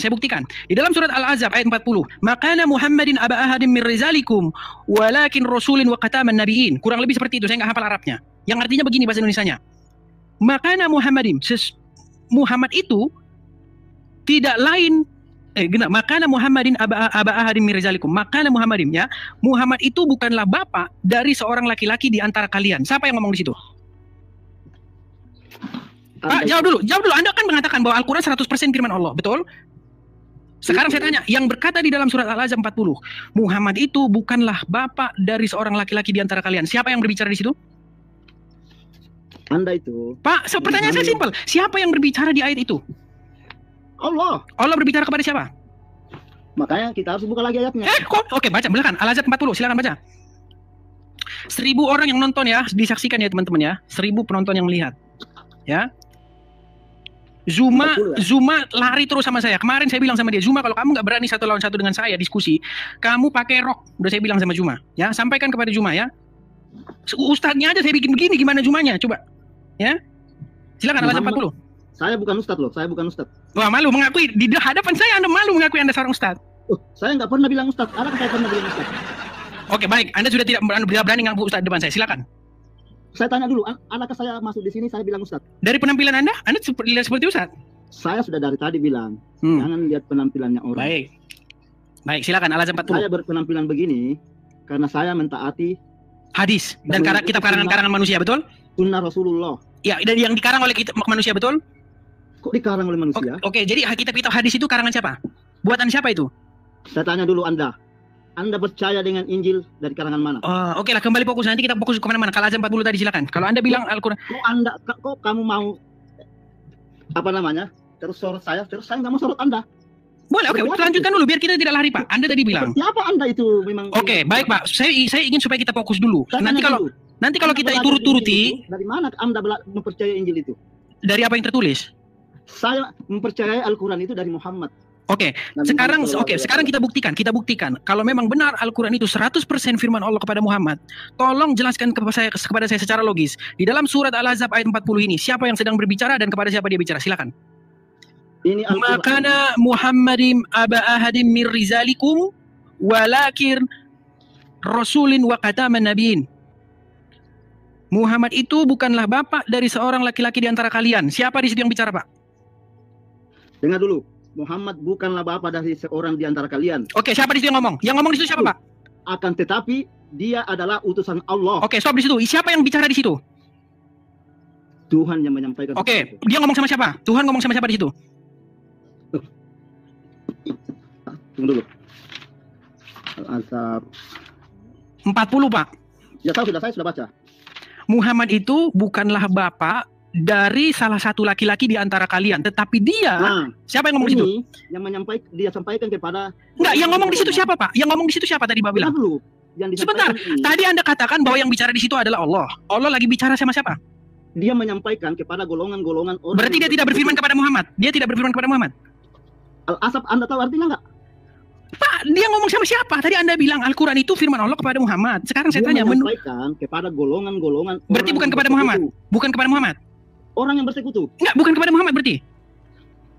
Di dalam surat Al-Ahzab ayat 40, "Makana Muhammadin aba ahadin min rizalikum, walakin rasulin wa khataman nabiyyin." Kurang lebih seperti itu, saya nggak hafal Arabnya. Yang artinya begini bahasa Indonesianya. Makana Muhammadin, Muhammad itu tidak lain makana Muhammadin aba ahadin min rizalikum. Makana Muhammadin, ya. Muhammad itu bukanlah bapak dari seorang laki-laki di antara kalian. Siapa yang ngomong di situ? Pak, jawab dulu. Anda kan mengatakan bahwa Al-Quran 100% firman Allah, betul? Sekarang saya tanya, yang berkata di dalam surat Al-Ahzab 40, Muhammad itu bukanlah bapak dari seorang laki-laki di antara kalian. Siapa yang berbicara di situ? Anda itu. Pak, pertanyaan saya simpel. Siapa yang berbicara di ayat itu? Allah. Allah berbicara kepada siapa? Makanya kita harus buka lagi ayatnya. Oke, baca, silakan. Al-Ahzab 40, silakan baca. 1000 orang yang nonton ya, disaksikan ya teman-teman ya. 1000 penonton yang melihat. Ya. Zuma 40 ya? Zuma lari terus sama saya. Kemarin saya bilang sama dia, Zuma kalau kamu nggak berani 1 lawan 1 dengan saya diskusi, kamu pakai rok. Udah saya bilang sama Zuma, ya sampaikan kepada Zuma ya. Ustadznya aja saya bikin begini, gimana Zumanya? Coba, ya. Silakan alasan 40. Saya bukan ustadz loh, saya bukan ustadz. Wah, malu mengakui di hadapan saya Anda malu mengakui Anda seorang ustadz. Saya nggak pernah bilang ustadz. Adakah saya pernah bilang ustadz? Oke, baik. Anda sudah tidak berani ngaku ustadz depan saya. Silakan. Saya tanya dulu, adakah saya masuk di sini saya bilang ustadz? Dari penampilan Anda lihat seperti ustadz. Saya sudah dari tadi bilang, jangan lihat penampilannya orang. Baik. Baik, silakan alasan 40. Saya berpenampilan begini karena saya mentaati hadis dan kitab karangan manusia, betul? sunnah Rasulullah. Ya, dan yang dikarang oleh manusia, betul? Kok dikarang oleh manusia? Oke, jadi kitab-kitab hadis itu karangan siapa? Buatan siapa itu? Saya tanya dulu Anda. Anda percaya dengan Injil dari karangan mana? Oh, oke lah, kembali fokus. Nanti kita fokus kemana-mana. Kalau azan 40 tadi silakan. Kalau Anda bilang Al-Quran. Kok kamu mau terus sorot saya, terus saya nggak mau sorot Anda. Boleh, oke. Lanjutkan dulu biar kita tidak lari, Pak. Anda tadi bilang. Siapa Anda itu memang? Oke, baik, Pak. Saya ingin supaya kita fokus dulu. Nanti kalau kita turuti, dari mana Anda mempercayai Injil itu? Dari apa yang tertulis? Saya mempercayai Al-Quran itu dari Muhammad. Oke, sekarang kita buktikan. Kalau memang benar Al-Quran itu 100% firman Allah kepada Muhammad, tolong jelaskan kepada saya secara logis. Di dalam surat Al-Ahzab ayat 40 ini, siapa yang sedang berbicara dan kepada siapa dia bicara? Silakan. Ini Al-Quran. Makana Muhammadim aba ahadim mir rizalikum walakin rasulin wa khataman nabiyyin. Muhammad itu bukanlah bapak dari seorang laki-laki di antara kalian. Siapa di situ yang bicara, Pak? Dengar dulu. Muhammad bukanlah bapak dari seorang di antara kalian. Oke, siapa di situ yang ngomong? Yang ngomong di situ siapa, Pak? Akan tetapi dia adalah utusan Allah. Oke, stop di situ. Siapa yang bicara di situ? Tuhan yang menyampaikan. Oke, dia ngomong sama siapa? Tuhan ngomong sama siapa di situ? Tunggu dulu. Al-Ahzab 40, Pak. Ya tahu saya sudah baca. Muhammad itu bukanlah bapak dari salah satu laki-laki di antara kalian, tetapi dia siapa yang ngomong di situ? Yang dia sampaikan kepada. Enggak, yang ngomong di situ siapa, Pak? Yang ngomong di situ siapa tadi, Pak bilang? Sebentar. Tadi Anda katakan bahwa yang bicara di situ adalah Allah. Allah lagi bicara sama siapa? Dia menyampaikan kepada golongan-golongan orang. Berarti dia tidak berfirman kepada Muhammad. Dia tidak berfirman kepada Muhammad. Al-Ahzab Anda tahu artinya enggak? Pak, dia ngomong sama siapa? Tadi Anda bilang Al-Quran itu firman Allah kepada Muhammad. Sekarang saya tanya, menyampaikan kepada golongan-golongan. Berarti bukan kepada Muhammad. Bukan kepada Muhammad. Orang yang bersekutu. Enggak, bukan kepada Muhammad berarti.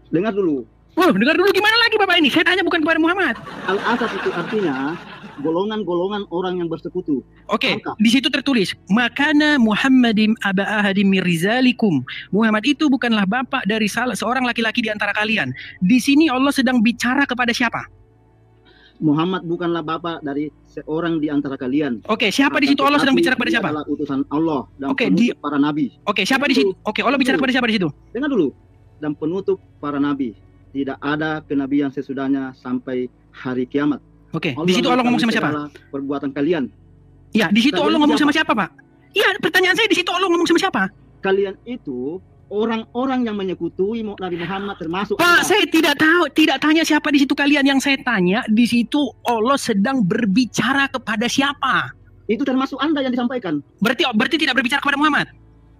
Dengar dulu. Oh, dengar dulu gimana lagi Bapak ini? Saya tanya bukan kepada Muhammad. Al-Ahzab itu artinya golongan-golongan orang yang bersekutu. Oke, di situ tertulis, makana Muhammadim aba ahadim mir rizalikum. Muhammad itu bukanlah bapak dari seorang laki-laki di antara kalian. Di sini Allah sedang bicara kepada siapa? Muhammad bukanlah bapak dari seorang di antara kalian. Oke, siapa di situ Allah sedang bicara kepada siapa? Adalah utusan Allah dan penutup para nabi. Oke, siapa di situ? Oke, Allah bicara kepada siapa di situ? Dengar dulu. Dan penutup para nabi. Tidak ada kenabian sesudahnya sampai hari kiamat. Oke, di situ Allah ngomong sama siapa? Perbuatan kalian. Ya, di situ Allah ngomong sama siapa, Pak? Iya, pertanyaan saya di situ Allah ngomong sama siapa? Kalian itu orang-orang yang menyekutui Nabi Muhammad termasuk Pak, saya tidak tahu, tidak tanya siapa di situ kalian. Yang saya tanya di situ Allah sedang berbicara kepada siapa? Itu termasuk Anda yang disampaikan. Berarti tidak berbicara kepada Muhammad.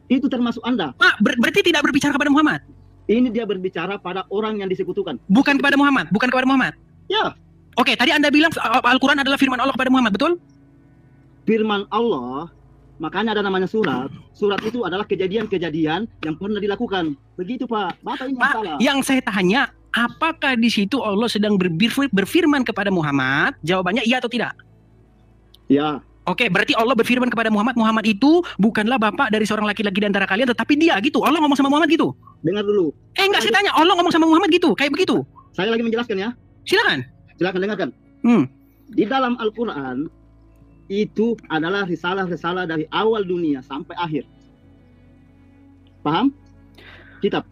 Itu termasuk Anda. Pak, berarti tidak berbicara kepada Muhammad. Ini dia berbicara pada orang yang disekutukan. Bukan kepada Muhammad, bukan kepada Muhammad. Ya. Oke, tadi Anda bilang Al-Quran adalah firman Allah kepada Muhammad, betul? Firman Allah. Makanya ada namanya surat. Surat itu adalah kejadian-kejadian yang pernah dilakukan. Begitu, Pak. Bapak ini salah. Yang saya tanya, apakah di situ Allah sedang berfirman kepada Muhammad? Jawabannya iya atau tidak? Ya. Oke, berarti Allah berfirman kepada Muhammad. Muhammad itu bukanlah bapak dari seorang laki-laki di antara kalian, tetapi dia gitu. Allah ngomong sama Muhammad gitu. Dengar dulu. Enggak, saya tanya. Allah ngomong sama Muhammad gitu. Kayak begitu. Saya lagi menjelaskan ya. Silakan. Silakan dengarkan. Di dalam Al-Quran itu adalah risalah-risalah dari awal dunia sampai akhir. Paham? Kitab.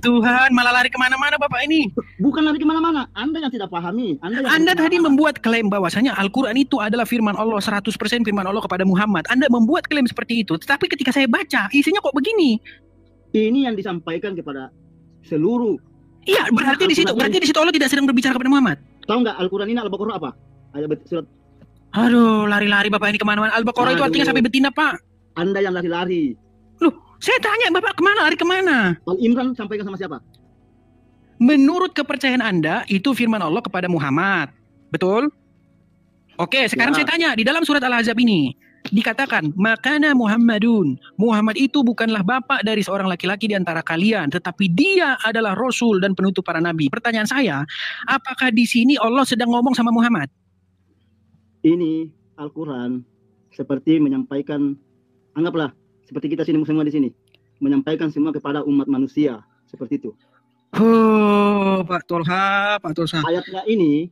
Tuhan, malah lari kemana-mana Bapak ini. Bukan lari kemana-mana. Anda yang tidak pahami. Anda tadi membuat klaim bahwasanya Al-Quran itu adalah firman Allah, 100% firman Allah kepada Muhammad. Anda membuat klaim seperti itu. Tetapi ketika saya baca, isinya kok begini. Ini yang disampaikan kepada seluruh. Iya, berarti di situ Allah tidak sedang berbicara kepada Muhammad. Tahu nggak Al-Quran ini Al-Baqarah apa? Ayat surat. Aduh, lari-lari Bapak ini kemana-mana. Al-Baqarah itu artinya sampai betina, Pak. Anda yang lari-lari. Loh, Saya tanya Bapak kemana, lari kemana? Al-Imran sampaikan sama siapa? Menurut kepercayaan Anda, itu firman Allah kepada Muhammad. Betul? Oke, sekarang saya tanya, di dalam surat Al-Ahzab ini, dikatakan, makana Muhammadun. Muhammad itu bukanlah bapak dari seorang laki-laki di antara kalian, tetapi dia adalah Rasul dan penutup para nabi. Pertanyaan saya, apakah di sini Allah sedang ngomong sama Muhammad? Ini Al-Quran seperti menyampaikan, anggaplah seperti kita semua di sini, menyampaikan semua kepada umat manusia seperti itu. Oh, Pak Tolha. Ayatnya ini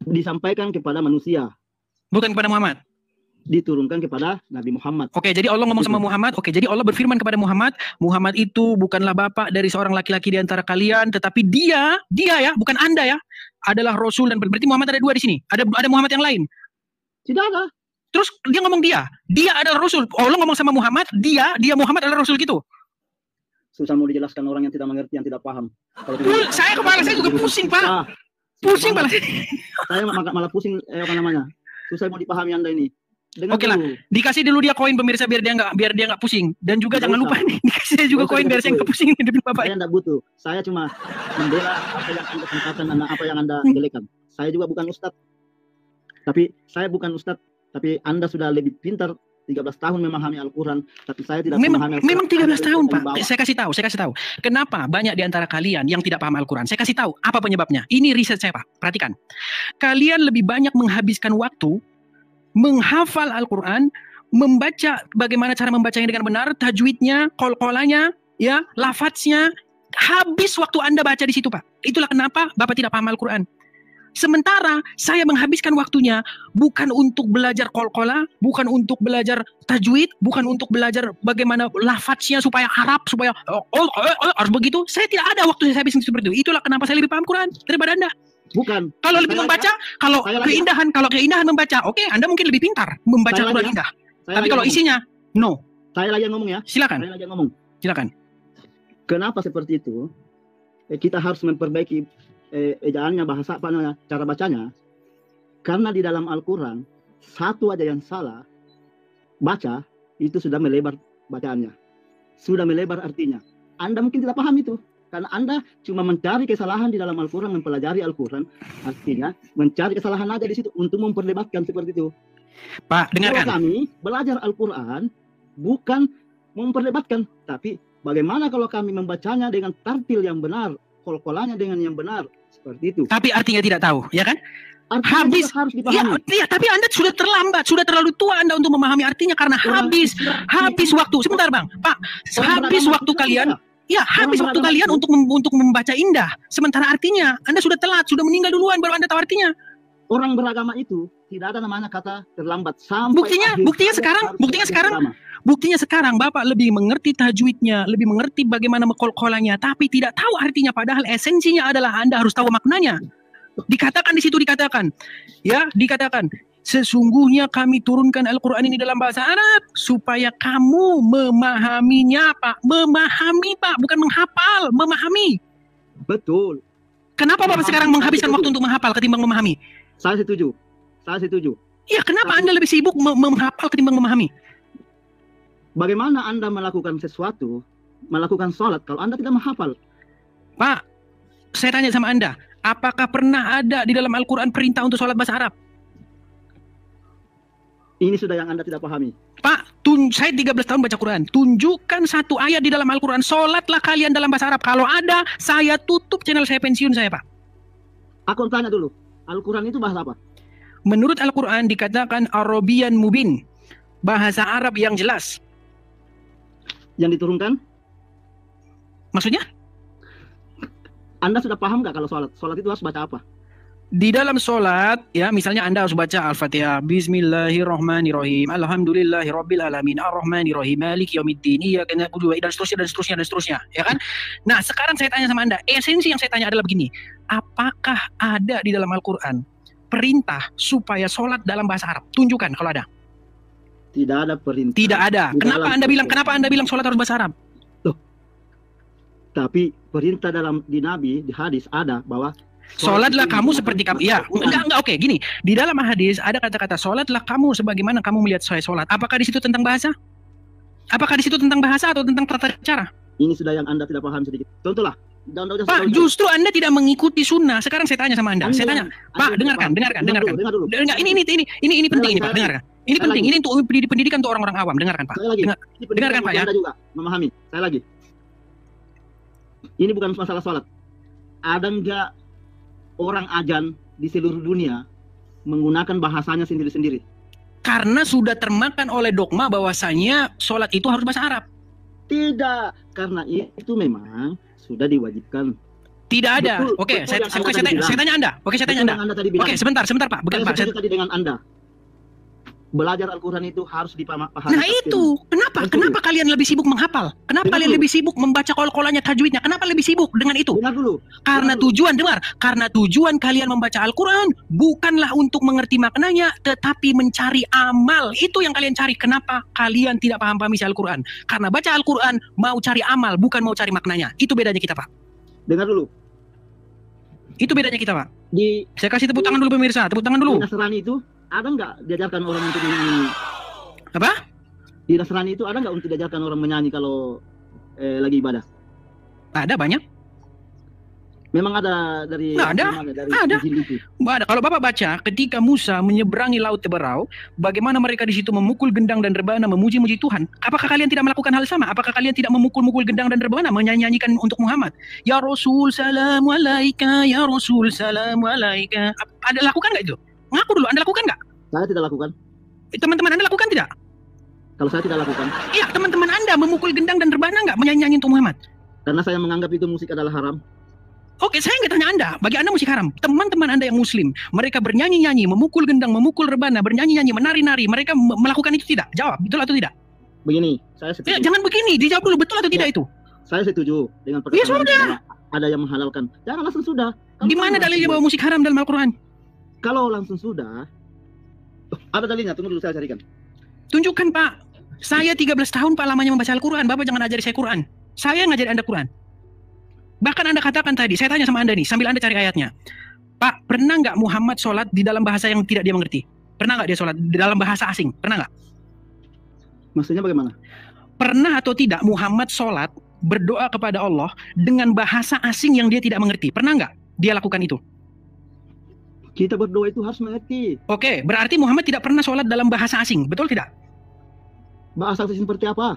disampaikan kepada manusia, bukan kepada Muhammad. Diturunkan kepada Nabi Muhammad. Oke, jadi Allah ngomong sama Muhammad. Oke, jadi Allah berfirman kepada Muhammad, Muhammad itu bukanlah bapak dari seorang laki-laki di antara kalian, tetapi dia ya, bukan Anda ya, adalah Rasul dan berarti Muhammad ada dua di sini. Ada Muhammad yang lain. Tidak ada. Terus dia ngomong dia adalah Rasul. Allah ngomong sama Muhammad, dia Muhammad adalah Rasul gitu. Susah mau dijelaskan orang yang tidak mengerti, yang tidak paham. Saya kepala saya juga pusing, Pak. Pusing kepala saya. Saya malah pusing, apa namanya? Susah mau dipahami Anda ini. Oke lah, dikasih dulu dia koin pemirsa biar dia nggak pusing. Dan juga jangan lupa nih, dikasih juga koin biar saya nggak pusing hidup Bapak. Saya nggak butuh. Saya cuma membela apa yang Anda katakan, apa yang Anda jelekan. Saya juga bukan ustadz. Tapi saya bukan ustadz. Tapi Anda sudah lebih pintar, 13 tahun memahami Al-Quran, tapi saya tidak memahami Al-Quran. Memang 13 tahun, Pak. Saya kasih tahu. Kenapa banyak di antara kalian yang tidak paham Al-Quran? Saya kasih tahu apa penyebabnya. Ini riset saya, Pak. Perhatikan. Kalian lebih banyak menghabiskan waktu menghafal Al-Quran, membaca bagaimana cara membacanya dengan benar, tajwidnya, qol-qolanya, ya, lafadznya. Habis waktu Anda baca di situ, Pak. Itulah kenapa Bapak tidak paham Al-Quran. Sementara saya menghabiskan waktunya bukan untuk belajar qol-qolah, bukan untuk belajar tajwid, bukan untuk belajar bagaimana lafadznya supaya Arab, supaya harus begitu. Saya tidak ada waktu saya habiskan seperti itu. Itulah kenapa saya lebih paham Quran daripada Anda. Bukan. Kalau lebih membaca, kalau keindahan membaca, oke, Anda mungkin lebih pintar membaca Quran indah. Tapi kalau isinya, no. Saya lagi yang ngomong ya. Silakan. Saya lagi yang ngomong. Silakan. Kenapa seperti itu? Kita harus memperbaiki ejaannya, bahasa apa namanya, cara bacanya. Karena di dalam Al-Quran satu aja yang salah baca itu sudah melebar bacaannya, sudah melebar artinya. Anda mungkin tidak paham itu karena Anda cuma mencari kesalahan di dalam Al-Quran, mempelajari Al-Quran, artinya mencari kesalahan aja di situ untuk memperdebatkan seperti itu. Pak, dengarkan. Kalau kami belajar Al-Quran bukan memperdebatkan, tapi bagaimana kalau kami membacanya dengan tartil yang benar, qol-qolanya dengan yang benar, seperti itu. Tapi artinya tidak tahu, ya kan? Artinya habis harus dipahami. Ya, tapi Anda sudah terlambat, sudah terlalu tua Anda untuk memahami artinya karena habis waktu. Sebentar, Bang. Pak, habis waktu kalian. Ya, habis waktu kalian untuk membaca indah. Sementara artinya Anda sudah telat, sudah meninggal duluan baru Anda tahu artinya. Orang beragama itu tidak ada namanya kata terlambat. Buktinya sekarang Bapak lebih mengerti tajwidnya, lebih mengerti bagaimana qol-qolanya, tapi tidak tahu artinya padahal esensinya adalah Anda harus tahu maknanya. Dikatakan di situ dikatakan sesungguhnya kami turunkan Al-Quran ini dalam bahasa Arab supaya kamu memahaminya, Pak. Memahami, Pak, bukan menghafal, memahami. Betul. Kenapa Bapak sekarang menghabiskan waktu untuk menghafal ketimbang memahami? Saya setuju. Iya, kenapa Anda lebih sibuk menghafal ketimbang memahami? Bagaimana Anda melakukan sesuatu, melakukan sholat kalau Anda tidak menghafal? Pak, saya tanya sama Anda, apakah pernah ada di dalam Al-Quran perintah untuk sholat bahasa Arab? Ini sudah yang Anda tidak pahami. Pak, saya 13 tahun baca Quran. Tunjukkan satu ayat di dalam Al-Quran. Sholatlah kalian dalam bahasa Arab. Kalau ada, saya tutup channel saya, pensiun saya, Pak. Aku tanya dulu, Al-Quran itu bahasa apa? Menurut Al-Quran dikatakan Arabian mubin. Bahasa Arab yang jelas. Yang diturunkan? Maksudnya? Anda sudah paham nggak kalau sholat? Sholat itu harus baca apa? Di dalam sholat, ya misalnya Anda harus baca Al-Fatihah, Bismillahirrahmanirrahim, Alhamdulillahirabbil alamin, Ar-Rahmanirrahim, Maliki yaumiddin, Iyyaka na'budu dan seterusnya, ya kan? Nah, sekarang saya tanya sama Anda, esensi yang saya tanya adalah begini, apakah ada di dalam Al-Quran perintah supaya sholat dalam bahasa Arab? Tunjukkan kalau ada. Tidak ada perintah. Tidak ada. Kenapa Anda bilang sholat harus bahasa Arab? Loh. Tapi perintah di Nabi, di hadis ada bahwa sholatlah kamu seperti kamu. Ya, enggak, oke, gini. Di dalam hadis ada kata-kata sholatlah kamu sebagaimana kamu melihat saya sholat. Apakah di situ tentang bahasa? Apakah di situ tentang bahasa atau tentang tata cara? Ini sudah yang Anda tidak paham sedikit. Contohlah. Pak, justru Anda tidak mengikuti sunnah. Sekarang saya tanya sama Anda. Saya tanya, Pak, dengarkan. Dengar dulu. Ini penting ini, Pak. Dengarkan. Ini penting. Ini untuk pendidikan untuk orang-orang awam. Dengarkan, Pak. Dengarkan, Pak, ya. Anda juga memahami. Saya lagi. Ini bukan masalah sholat. Ada enggak orang ajan di seluruh dunia menggunakan bahasanya sendiri-sendiri? Karena sudah termakan oleh dogma bahwasanya sholat itu harus bahasa Arab. Tidak, karena itu memang sudah diwajibkan. Tidak ada. Oke, saya tanya Anda. Oke, saya tanya Anda. Oke, sebentar, Pak. Saya tadi dengan Anda. Belajar Al-Quran itu harus dipahami. Nah itu, kenapa kalian lebih sibuk menghafal? Kenapa kalian lebih sibuk membaca kol-kolannya, tajwidnya? Kenapa lebih sibuk dengan itu? Dengar dulu. Karena tujuan kalian membaca Al-Quran bukanlah untuk mengerti maknanya, tetapi mencari amal. Itu yang kalian cari. Kenapa kalian tidak paham isi Al-Quran? Karena baca Al-Quran mau cari amal, bukan mau cari maknanya. Itu bedanya kita, Pak. Dengar dulu. Itu bedanya kita, Pak. Saya kasih tepuk tangan dulu pemirsa, tepuk tangan dulu. Di Nasrani itu ada nggak diajarkan orang untuk menyanyi? Apa? Di Nasrani itu ada nggak untuk diajarkan orang menyanyi kalau lagi ibadah? Ada banyak. Memang ada dari. Ada. Kalau Bapak baca, ketika Musa menyeberangi Laut Teberau, bagaimana mereka di situ memukul gendang dan rebana, memuji-muji Tuhan. Apakah kalian tidak melakukan hal sama? Apakah kalian tidak memukul-mukul gendang dan rebana, menyanyikan untuk Muhammad? Ya Rasul salamu alaika, ya Rasul salamu alaika. Ada lakukan nggak itu? Ngaku dulu, Anda lakukan nggak? Saya tidak lakukan. Teman-teman Anda lakukan tidak? Kalau saya tidak lakukan. Iya, teman-teman Anda memukul gendang dan rebana nggak, menyanyi untuk Muhammad? Karena saya menganggap itu musik adalah haram. Oke, saya nggak tanya Anda. Bagi Anda musik haram. Teman-teman Anda yang Muslim, mereka bernyanyi-nyanyi, memukul gendang, memukul rebana, bernyanyi-nyanyi, menari-nari. Mereka melakukan itu tidak? Jawab, betul atau tidak? Begini, saya setuju. Ya, jangan begini, dijawab dulu, betul atau tidak itu? Saya setuju dengan perkataan. Ya sudah. Ada yang menghalalkan. Jangan langsung sudah. Di mana dalilnya bahwa musik haram dalam Al-Quran? Kalau langsung sudah, ada dalilnya. Tunggu dulu, saya carikan. Tunjukkan, Pak. Saya 13 tahun Pak lamanya membaca Al-Quran. Bapak jangan ajari saya Quran. Saya ngajari Anda Quran. Bahkan Anda katakan tadi, saya tanya sama Anda nih, sambil Anda cari ayatnya. Pak, pernah nggak Muhammad sholat di dalam bahasa yang tidak dia mengerti? Pernah nggak dia sholat di dalam bahasa asing? Pernah nggak? Maksudnya bagaimana? Pernah atau tidak Muhammad sholat berdoa kepada Allah dengan bahasa asing yang dia tidak mengerti? Pernah nggak dia lakukan itu? Kita berdoa itu harus mengerti. Oke, berarti Muhammad tidak pernah sholat dalam bahasa asing, betul tidak? Bahasa asing seperti apa?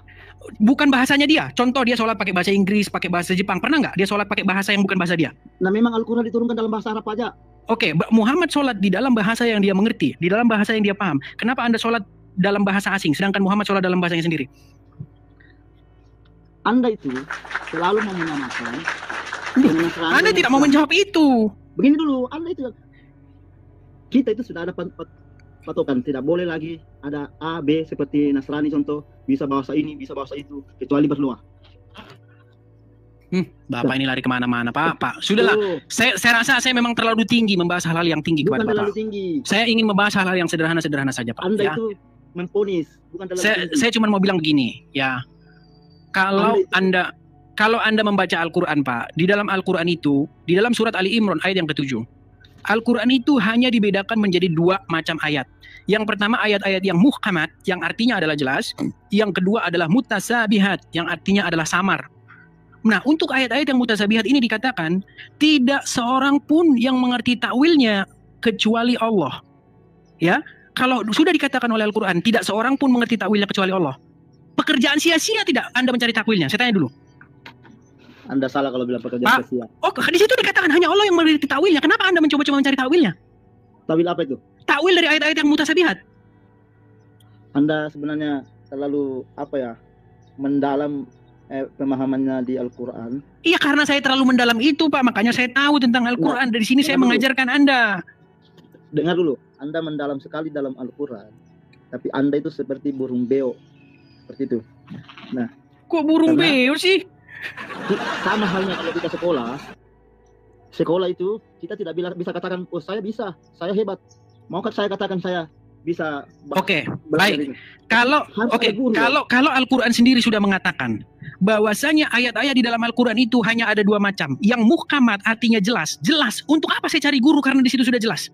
Bukan bahasanya dia. Contoh dia sholat pakai bahasa Inggris, pakai bahasa Jepang. Pernah nggak dia sholat pakai bahasa yang bukan bahasa dia? Nah, memang Al-Quran diturunkan dalam bahasa Arab aja. Oke, Muhammad sholat di dalam bahasa yang dia mengerti, di dalam bahasa yang dia paham. Kenapa Anda sholat dalam bahasa asing, sedangkan Muhammad sholat dalam bahasanya sendiri? Anda itu selalu mau menyamakan. Anda tidak mau menjawab itu. Begini dulu, Anda itu. Kita itu sudah ada patokan, tidak boleh lagi ada A, B seperti Nasrani contoh, bisa bahasa ini, bisa bahasa itu, kecuali berdoa. Bapak ini lari kemana-mana, Pak. Sudahlah, saya rasa saya memang terlalu tinggi membahas hal-hal yang tinggi kepada Bapak. Terlalu tinggi. Saya ingin membahas hal-hal yang sederhana-sederhana saja, Pak. Anda itu memponis, bukan terlalu tinggi. Saya cuma mau bilang begini, ya. Kalau Anda membaca Al-Quran, Pak, di dalam Al-Quran itu, di dalam surat Ali Imran ayat yang ke-7, Al-Quran itu hanya dibedakan menjadi 2 macam ayat. Yang pertama ayat-ayat yang muhkamat, yang artinya adalah jelas. Yang kedua adalah mutasabihat, yang artinya adalah samar. Nah, untuk ayat-ayat yang mutasabihat ini dikatakan, tidak seorang pun yang mengerti takwilnya kecuali Allah. Ya, kalau sudah dikatakan oleh Al-Quran, tidak seorang pun mengerti takwilnya kecuali Allah. Pekerjaan sia-sia tidak Anda mencari takwilnya? Saya tanya dulu. Anda salah kalau bilang pekerjaan sia-sia. Oh, di situ dikatakan hanya Allah yang mengerti takwilnya. Kenapa Anda mencoba-coba mencari takwilnya? Takwil apa itu? Takwil dari ayat-ayat yang mutasabihat. Anda sebenarnya terlalu mendalam pemahamannya di Al-Quran. Iya, karena saya terlalu mendalam itu, Pak. Makanya saya tahu tentang Al-Quran. Dari sini saya mengajarkan Anda. Dengar dulu. Anda mendalam sekali dalam Al-Quran. Tapi Anda itu seperti burung beo. Seperti itu. Nah. Kok burung beo sih? Sama halnya kalau kita sekolah itu kita tidak bisa katakan, oh saya bisa, saya hebat. Mau saya katakan saya bisa. Oke, baik. Kalau Al-Quran sendiri sudah mengatakan bahwasanya ayat-ayat di dalam Al-Quran itu hanya ada 2 macam. Yang muhkamat artinya jelas. Jelas. Untuk apa saya cari guru karena di situ sudah jelas?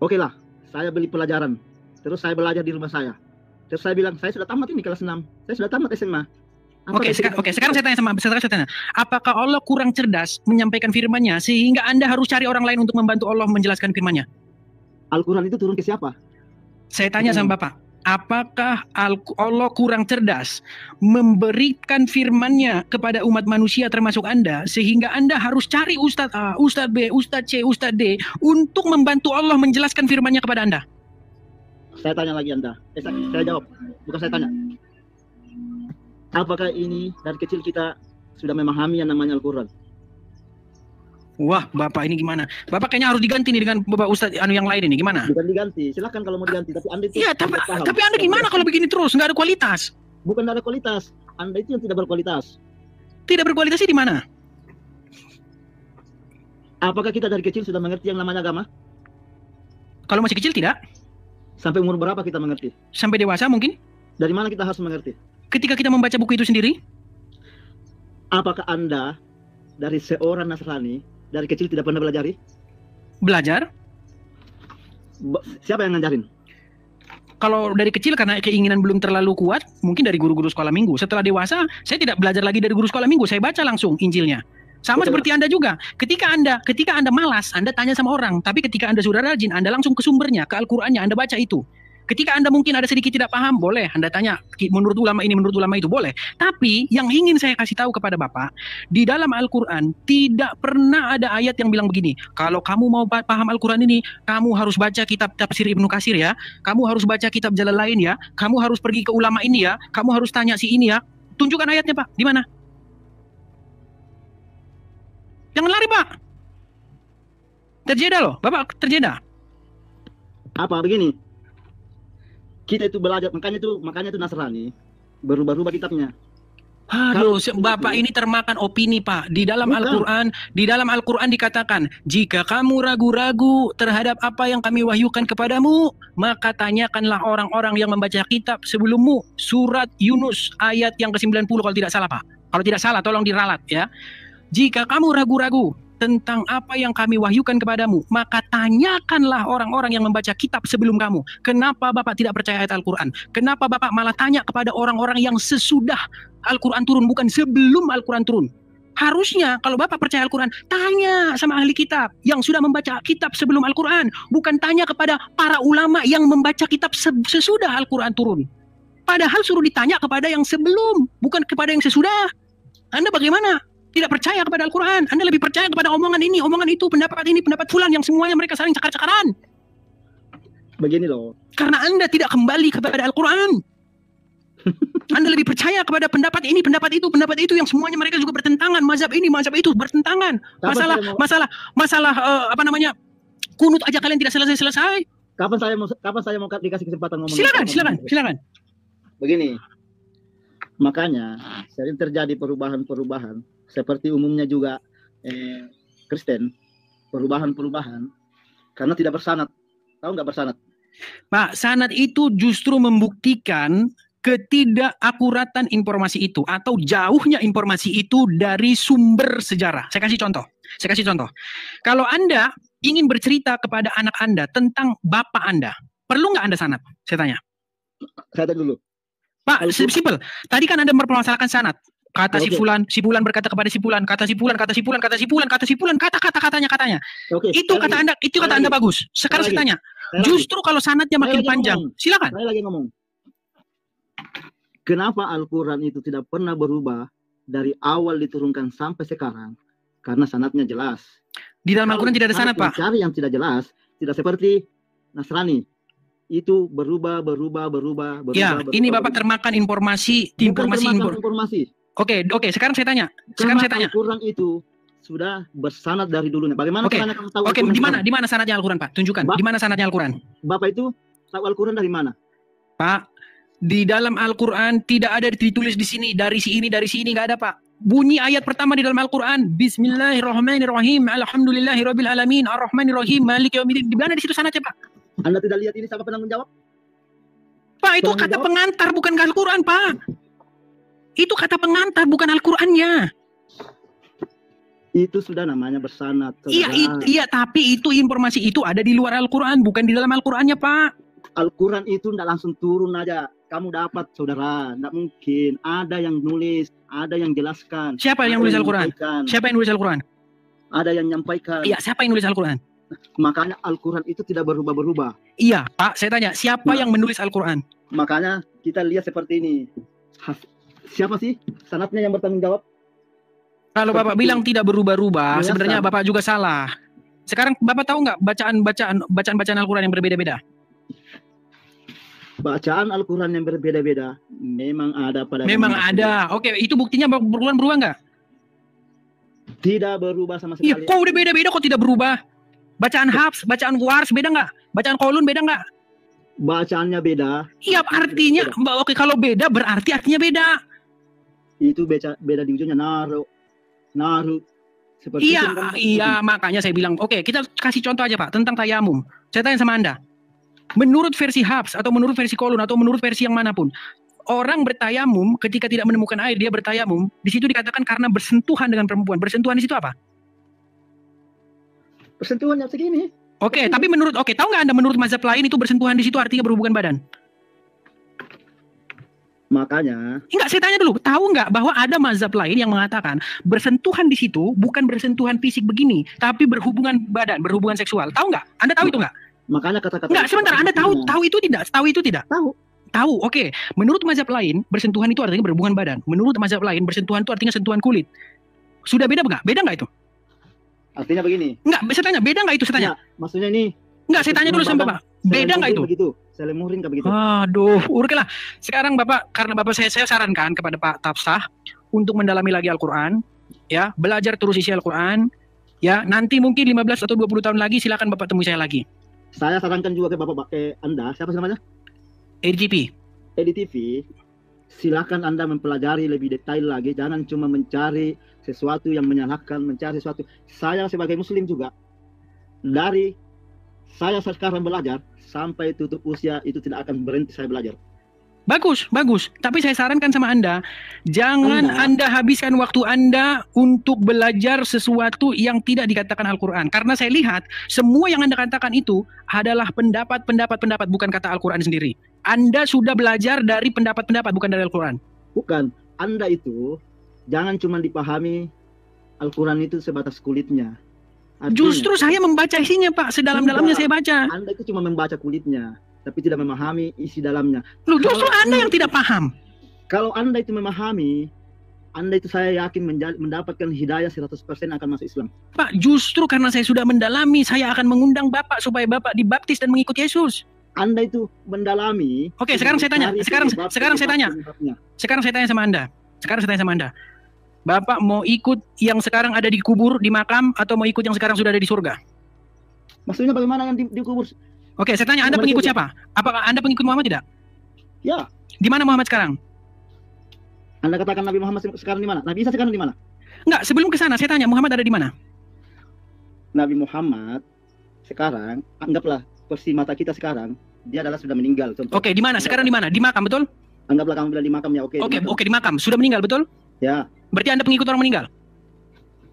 Oke lah, saya beli pelajaran. Terus saya belajar di rumah saya. Terus saya bilang, saya sudah tamat ini kelas 6. Saya sudah tamat SMA. Sekarang saya tanya apakah Allah kurang cerdas menyampaikan firman-Nya sehingga Anda harus cari orang lain untuk membantu Allah menjelaskan firman-Nya? Al-Quran itu turun ke siapa? Saya tanya sama Bapak, apakah Allah kurang cerdas memberikan firman-Nya kepada umat manusia termasuk Anda sehingga Anda harus cari Ustadz A, Ustadz B, Ustadz C, Ustadz D untuk membantu Allah menjelaskan firman-Nya kepada Anda? Saya tanya lagi Anda. Saya jawab, bukan saya tanya. Apakah ini dari kecil kita sudah memahami yang namanya Al-Quran? Wah, Bapak ini gimana? Bapak kayaknya harus diganti nih dengan Bapak Ustadz yang lain ini, gimana? Bukan diganti, silakan kalau mau diganti. Tapi Anda itu iya, tapi Anda gimana kalau begini terus? Nggak ada kualitas. Bukan ada kualitas, Anda itu yang tidak berkualitas. Tidak berkualitasnya di mana? Apakah kita dari kecil sudah mengerti yang namanya agama? Kalau masih kecil tidak. Sampai umur berapa kita mengerti? Sampai dewasa mungkin. Dari mana kita harus mengerti? Ketika kita membaca buku itu sendiri. Apakah Anda dari seorang Nasrani dari kecil tidak pernah belajar? Belajar? Siapa yang ngajarin? Kalau dari kecil karena keinginan belum terlalu kuat, mungkin dari guru-guru sekolah minggu. Setelah dewasa, saya tidak belajar lagi dari guru sekolah minggu, saya baca langsung Injilnya. Sama seperti Anda juga. Ketika Anda malas, Anda tanya sama orang. Tapi ketika Anda sudah rajin, Anda langsung ke sumbernya, ke Al-Qur'annya, Anda baca itu. Ketika Anda mungkin ada sedikit tidak paham, boleh Anda tanya, menurut ulama ini, menurut ulama itu, boleh. Tapi yang ingin saya kasih tahu kepada Bapak, di dalam Al-Quran tidak pernah ada ayat yang bilang begini, kalau kamu mau paham Al-Quran ini, kamu harus baca kitab tafsir Ibnu Katsir ya, kamu harus baca kitab Jalalain ya, kamu harus pergi ke ulama ini ya, kamu harus tanya si ini ya. Tunjukkan ayatnya Pak, di mana? Jangan lari Pak. Terjeda loh, Bapak terjeda. Apa begini? Kita itu belajar, makanya itu Nasrani berubah-ubah kitabnya. Aduh, Bapak ini termakan opini Pak. Di dalam Al-Quran dikatakan, jika kamu ragu-ragu terhadap apa yang kami wahyukan kepadamu, maka tanyakanlah orang-orang yang membaca kitab sebelummu. Surat Yunus ayat yang ke-90 kalau tidak salah Pak. Kalau tidak salah tolong diralat ya. Jika kamu ragu-ragu tentang apa yang kami wahyukan kepadamu, maka tanyakanlah orang-orang yang membaca kitab sebelum kamu. Kenapa Bapak tidak percaya ayat Al-Quran? Kenapa Bapak malah tanya kepada orang-orang yang sesudah Al-Quran turun, bukan sebelum Al-Quran turun? Harusnya kalau Bapak percaya Al-Quran, tanya sama ahli kitab yang sudah membaca kitab sebelum Al-Quran. Bukan tanya kepada para ulama yang membaca kitab sesudah Al-Quran turun. Padahal suruh ditanya kepada yang sebelum, bukan kepada yang sesudah. Anda bagaimana? Tidak percaya kepada Al-Quran. Anda lebih percaya kepada omongan ini, omongan itu, pendapat ini, pendapat fulan yang semuanya mereka saling cakar-cakaran. Begini loh. Karena Anda tidak kembali kepada Al-Quran. Anda lebih percaya kepada pendapat ini, pendapat itu yang semuanya mereka juga bertentangan. Mazhab ini, mazhab itu bertentangan. Masalah kunut aja kalian tidak selesai-selesai. Kapan saya mau dikasih kesempatan ngomong? Silakan. Begini. Makanya sering terjadi perubahan-perubahan seperti umumnya juga Kristen, perubahan-perubahan karena tidak bersanad. Tahu nggak bersanad? Pak, sanad itu justru membuktikan ketidakakuratan informasi itu atau jauhnya informasi itu dari sumber sejarah. Saya kasih contoh. Kalau Anda ingin bercerita kepada anak Anda tentang bapak Anda, perlu nggak Anda sanad? Saya tanya. Saya tanya dulu. Pak, simpel. Tadi kan Anda mempermasalahkan sanad. Kata si fulan berkata kepada si fulan, kata kata-katanya. Itu kata Anda bagus. Sekarang saya tanya, justru kalau sanadnya makin panjang, silakan. Saya lagi ngomong. Kenapa Al-Quran itu tidak pernah berubah dari awal diturunkan sampai sekarang? Karena sanadnya jelas. Di dalam Al-Quran tidak ada sanad, Pak. Cari yang tidak jelas, tidak seperti Nasrani. Itu berubah. Ya, ini Bapak termakan informasi. Oke, sekarang saya tanya. Al-Quran itu sudah bersanad dari dulunya. Bagaimana caranya kamu tahu? Oke, di mana sanadnya Al-Quran, Pak? Tunjukkan. Di mana sanadnya Al-Quran? Bapak itu tahu Al-Quran dari mana? Pak, di dalam Al-Quran tidak ada ditulis di sini dari sini nggak ada, Pak. Bunyi ayat pertama di dalam Al-Quran, Bismillahirrahmanirrahim, Alhamdulillahirabbil alamin, Arrahmanirrahim, Maliki yaumiddin. Di mana di situ sanadnya, Pak? Anda tidak lihat ini siapa penanggung jawab? Pak, itu kata pengantar bukan Al-Quran, Pak. Itu kata pengantar bukan Al-Qurannya. Itu sudah namanya bersanad. Iya, tapi itu informasi itu ada di luar Al-Quran, bukan di dalam Al-Qurannya, Pak. Al-Quran itu tidak langsung turun aja. Kamu dapat, saudara. Tidak mungkin. Ada yang nulis, ada yang jelaskan. Siapa yang nulis Al-Quran? Siapa yang nulis Al-Quran? Ada yang menyampaikan. Iya, siapa yang nulis Al-Quran? Makanya Al-Quran itu tidak berubah-berubah. Iya, Pak. Saya tanya, siapa yang menulis Al-Quran? Makanya kita lihat seperti ini. Siapa sih sanadnya yang bertanggung jawab? Kalau Bapak bilang tidak berubah-ubah, sebenarnya Bapak juga salah. Sekarang Bapak tahu nggak bacaan Al-Quran yang berbeda-beda? Bacaan Al-Quran yang berbeda-beda memang ada pada. Memang ada. Oke, itu buktinya Al-Quran berubah nggak? Tidak berubah sama sekali. Iya, kok udah beda-beda kok tidak berubah? Bacaan Hafs, bacaan Wars beda nggak? Bacaan Qalun beda nggak? Bacaannya beda. Iya, artinya oke, kalau beda berarti artinya beda. Itu beda di ujungnya naru. Seperti iya, makanya saya bilang, oke, kita kasih contoh aja Pak tentang tayamum. Saya tanya sama Anda, menurut versi Hafs atau menurut versi Qalun atau menurut versi yang manapun, orang bertayamum ketika tidak menemukan air dia bertayamum, di situ dikatakan karena bersentuhan dengan perempuan. Bersentuhan di situ apa? Bersentuhannya segini. Oke, tapi tahu nggak Anda menurut mazhab lain itu bersentuhan di situ artinya berhubungan badan? Makanya. Enggak, saya tanya dulu, tahu nggak bahwa ada mazhab lain yang mengatakan bersentuhan di situ bukan bersentuhan fisik begini, tapi berhubungan badan, berhubungan seksual. Tahu nggak? Anda tahu itu nggak? Makanya kata-kata. Enggak, sebentar, Anda tahu itu tidak? Tahu itu tidak? Tahu. Oke. Menurut mazhab lain, bersentuhan itu artinya berhubungan badan. Menurut mazhab lain, bersentuhan itu artinya sentuhan kulit. Sudah beda nggak? Beda nggak itu? Artinya begini. Enggak, saya tanya, beda nggak itu? Saya tanya. Ya, maksudnya ini. Enggak, saya tanya dulu sama Bapak. Beda nggak itu? Begitu. Selemurin nggak begitu? Aduh, udah. Sekarang Bapak, karena Bapak saya sarankan kepada Pak Tafsah untuk mendalami lagi Al-Quran, ya, belajar terus isi Al-Quran, ya, nanti mungkin 15 atau 20 tahun lagi silakan Bapak temui saya lagi. Saya sarankan juga ke Bapak, Anda, siapa namanya? EDTV, silakan Anda mempelajari lebih detail lagi, jangan cuma mencari sesuatu yang menyalahkan, mencari sesuatu. Saya sebagai Muslim juga, dari saya sekarang belajar, sampai tutup usia itu tidak akan berhenti saya belajar. Bagus. Tapi saya sarankan sama Anda, jangan Anda habiskan waktu Anda untuk belajar sesuatu yang tidak dikatakan Al-Quran. Karena saya lihat, semua yang Anda katakan itu adalah pendapat, bukan kata Al-Quran sendiri. Anda sudah belajar dari pendapat-pendapat, bukan dari Al-Quran. Bukan. Anda itu, jangan cuma dipahami Al-Quran itu sebatas kulitnya. Artinya, justru saya membaca isinya Pak, sedalam-dalamnya saya baca. Anda itu cuma membaca kulitnya, tapi tidak memahami isi dalamnya. Loh, justru Anda yang tidak paham. Kalau Anda itu memahami, Anda itu saya yakin mendapatkan hidayah 100% akan masuk Islam. Pak, justru karena saya sudah mendalami, saya akan mengundang Bapak supaya Bapak dibaptis dan mengikut Yesus. Anda itu mendalami. Oke, sekarang saya tanya. Sekarang saya tanya. Sekarang saya tanya sama Anda. Bapak mau ikut yang sekarang ada di kubur, di makam, atau mau ikut yang sekarang sudah ada di surga? Maksudnya bagaimana yang di kubur? Oke, saya tanya, Anda pengikut siapa? Apakah Anda pengikut Muhammad tidak? Ya. Di mana Muhammad sekarang? Anda katakan Nabi Muhammad sekarang di mana? Nabi Isa sekarang di mana? Enggak, sebelum ke sana saya tanya, Muhammad ada di mana? Nabi Muhammad sekarang, anggaplah posisi mata kita sekarang, dia adalah sudah meninggal. Contoh. Oke, di mana? Sekarang di mana? Di makam, betul? Anggaplah kamu bilang di makam ya, oke. Oke, di makam. Sudah meninggal, betul? Ya. Berarti Anda pengikut orang meninggal?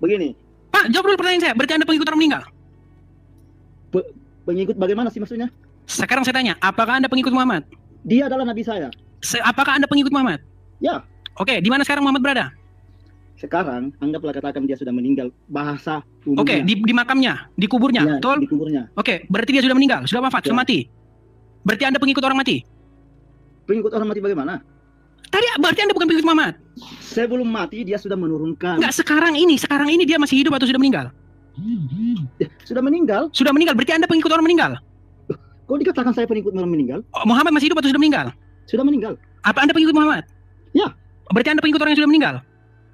Begini. Pak, jawab dulu pertanyaan saya. Berarti Anda pengikut orang meninggal? Pengikut bagaimana sih maksudnya? Sekarang saya tanya, apakah Anda pengikut Muhammad? Dia adalah Nabi saya. Apakah Anda pengikut Muhammad? Ya. Oke, di mana sekarang Muhammad berada? Sekarang, anggaplah katakan dia sudah meninggal. Bahasa umumnya. Oke, di makamnya, di kuburnya, ya, betul? Di kuburnya. Oke, berarti dia sudah meninggal, sudah wafat, sudah mati. Berarti Anda pengikut orang mati? Pengikut orang mati bagaimana? Tadi berarti Anda bukan pengikut Muhammad. Sebelum mati dia sudah menurunkan. Enggak, sekarang ini dia masih hidup atau sudah meninggal? Sudah meninggal. Sudah meninggal, berarti Anda pengikut orang meninggal? Kok dikatakan saya pengikut orang meninggal? Oh, Muhammad masih hidup atau sudah meninggal? Sudah meninggal. Apa Anda pengikut Muhammad? Ya. Berarti Anda pengikut orang yang sudah meninggal?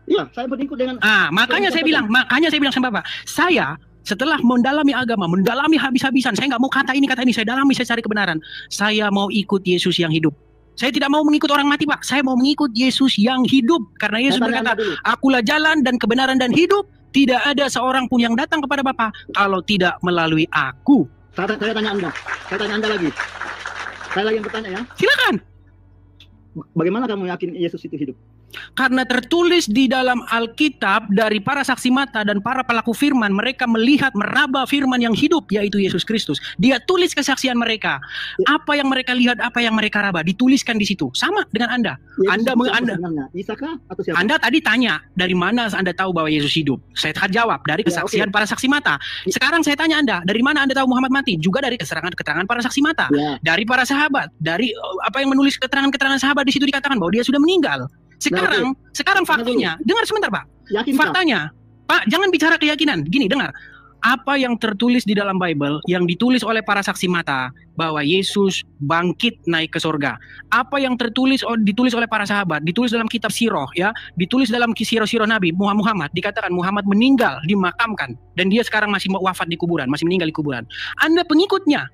Ya, saya pengikut dengan. Makanya saya bilang sama Bapak, saya setelah mendalami agama, mendalami habis-habisan, saya nggak mau kata ini, saya dalami, saya cari kebenaran. Saya mau ikut Yesus yang hidup. Saya tidak mau mengikut orang mati, Pak. Saya mau mengikut Yesus yang hidup. Karena Yesus berkata, akulah jalan dan kebenaran dan hidup. Tidak ada seorang pun yang datang kepada Bapa kalau tidak melalui aku. Saya tanya Anda. Saya tanya Anda lagi. Saya lagi yang bertanya ya. Silakan. Bagaimana kamu yakin Yesus itu hidup? Karena tertulis di dalam Alkitab dari para saksi mata dan para pelaku firman, mereka melihat meraba firman yang hidup, yaitu Yesus Kristus. Dia tulis kesaksian mereka. Apa yang mereka lihat, apa yang mereka raba, dituliskan di situ. Sama dengan Anda. Anda tadi tanya, dari mana Anda tahu bahwa Yesus hidup? Saya jawab, dari kesaksian para saksi mata. Sekarang saya tanya Anda, dari mana Anda tahu Muhammad mati? Juga dari keterangan para saksi mata. Dari para sahabat. Dari apa yang menulis keterangan-keterangan sahabat, di situ dikatakan bahwa dia sudah meninggal. Sekarang faktanya, dengar sebentar Pak. Faktanya, Pak, jangan bicara keyakinan. Gini, dengar. Apa yang tertulis di dalam Bible, yang ditulis oleh para saksi mata, bahwa Yesus bangkit naik ke surga. Apa yang ditulis oleh para sahabat, ditulis dalam kitab Sirah, ya, ditulis dalam sirah-sirah Nabi Muhammad, dikatakan Muhammad meninggal, dimakamkan, dan dia sekarang masih wafat di kuburan, masih meninggal di kuburan. Anda pengikutnya,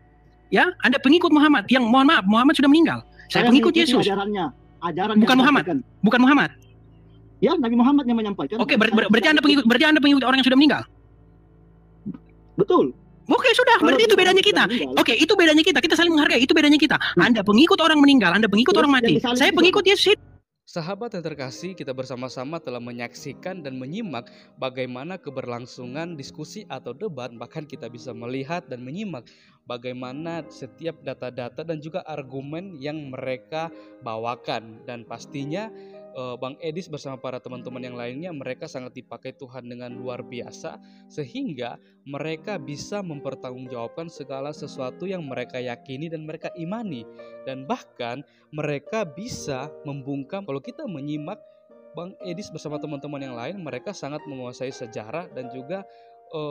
ya, Anda pengikut Muhammad, yang mohon maaf, Muhammad sudah meninggal. Saya pengikut Yesus. Bukan Muhammad. Ya, Nabi Muhammad yang menyampaikan. Oke, berarti Anda pengikut orang yang sudah meninggal. Betul. Oke, sudah. Berarti itu bedanya kita. Oke, itu bedanya kita. Kita saling menghargai. Itu bedanya kita. Anda pengikut orang meninggal, Anda pengikut orang mati. Saya pengikut Yesus. Sahabat yang terkasih, kita bersama-sama telah menyaksikan dan menyimak bagaimana keberlangsungan diskusi atau debat, bahkan kita bisa melihat dan menyimak bagaimana setiap data-data dan juga argumen yang mereka bawakan. Dan pastinya Bang Edis bersama para teman-teman yang lainnya, mereka sangat dipakai Tuhan dengan luar biasa, sehingga mereka bisa mempertanggungjawabkan segala sesuatu yang mereka yakini dan mereka imani. Dan bahkan mereka bisa membungkam, kalau kita menyimak Bang Edis bersama teman-teman yang lain, mereka sangat menguasai sejarah dan juga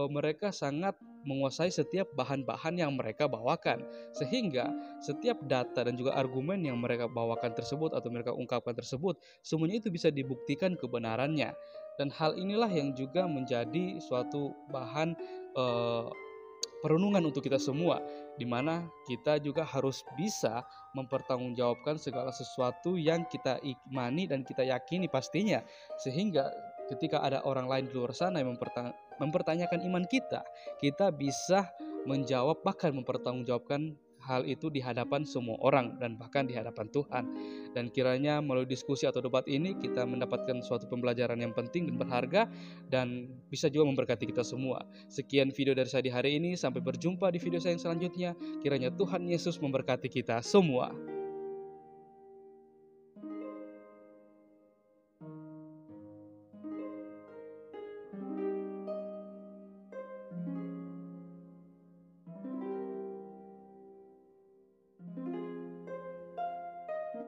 mereka sangat menguasai setiap bahan-bahan yang mereka bawakan, sehingga setiap data dan juga argumen yang mereka bawakan tersebut atau mereka ungkapkan tersebut, semuanya itu bisa dibuktikan kebenarannya. Dan hal inilah yang juga menjadi suatu bahan perenungan untuk kita semua, di mana kita juga harus bisa mempertanggungjawabkan segala sesuatu yang kita imani dan kita yakini pastinya, sehingga ketika ada orang lain di luar sana yang mempertanyakan iman kita, kita bisa menjawab, bahkan mempertanggungjawabkan hal itu di hadapan semua orang dan bahkan di hadapan Tuhan. Dan kiranya melalui diskusi atau debat ini kita mendapatkan suatu pembelajaran yang penting dan berharga, dan bisa juga memberkati kita semua. Sekian video dari saya di hari ini, sampai berjumpa di video saya yang selanjutnya. Kiranya Tuhan Yesus memberkati kita semua.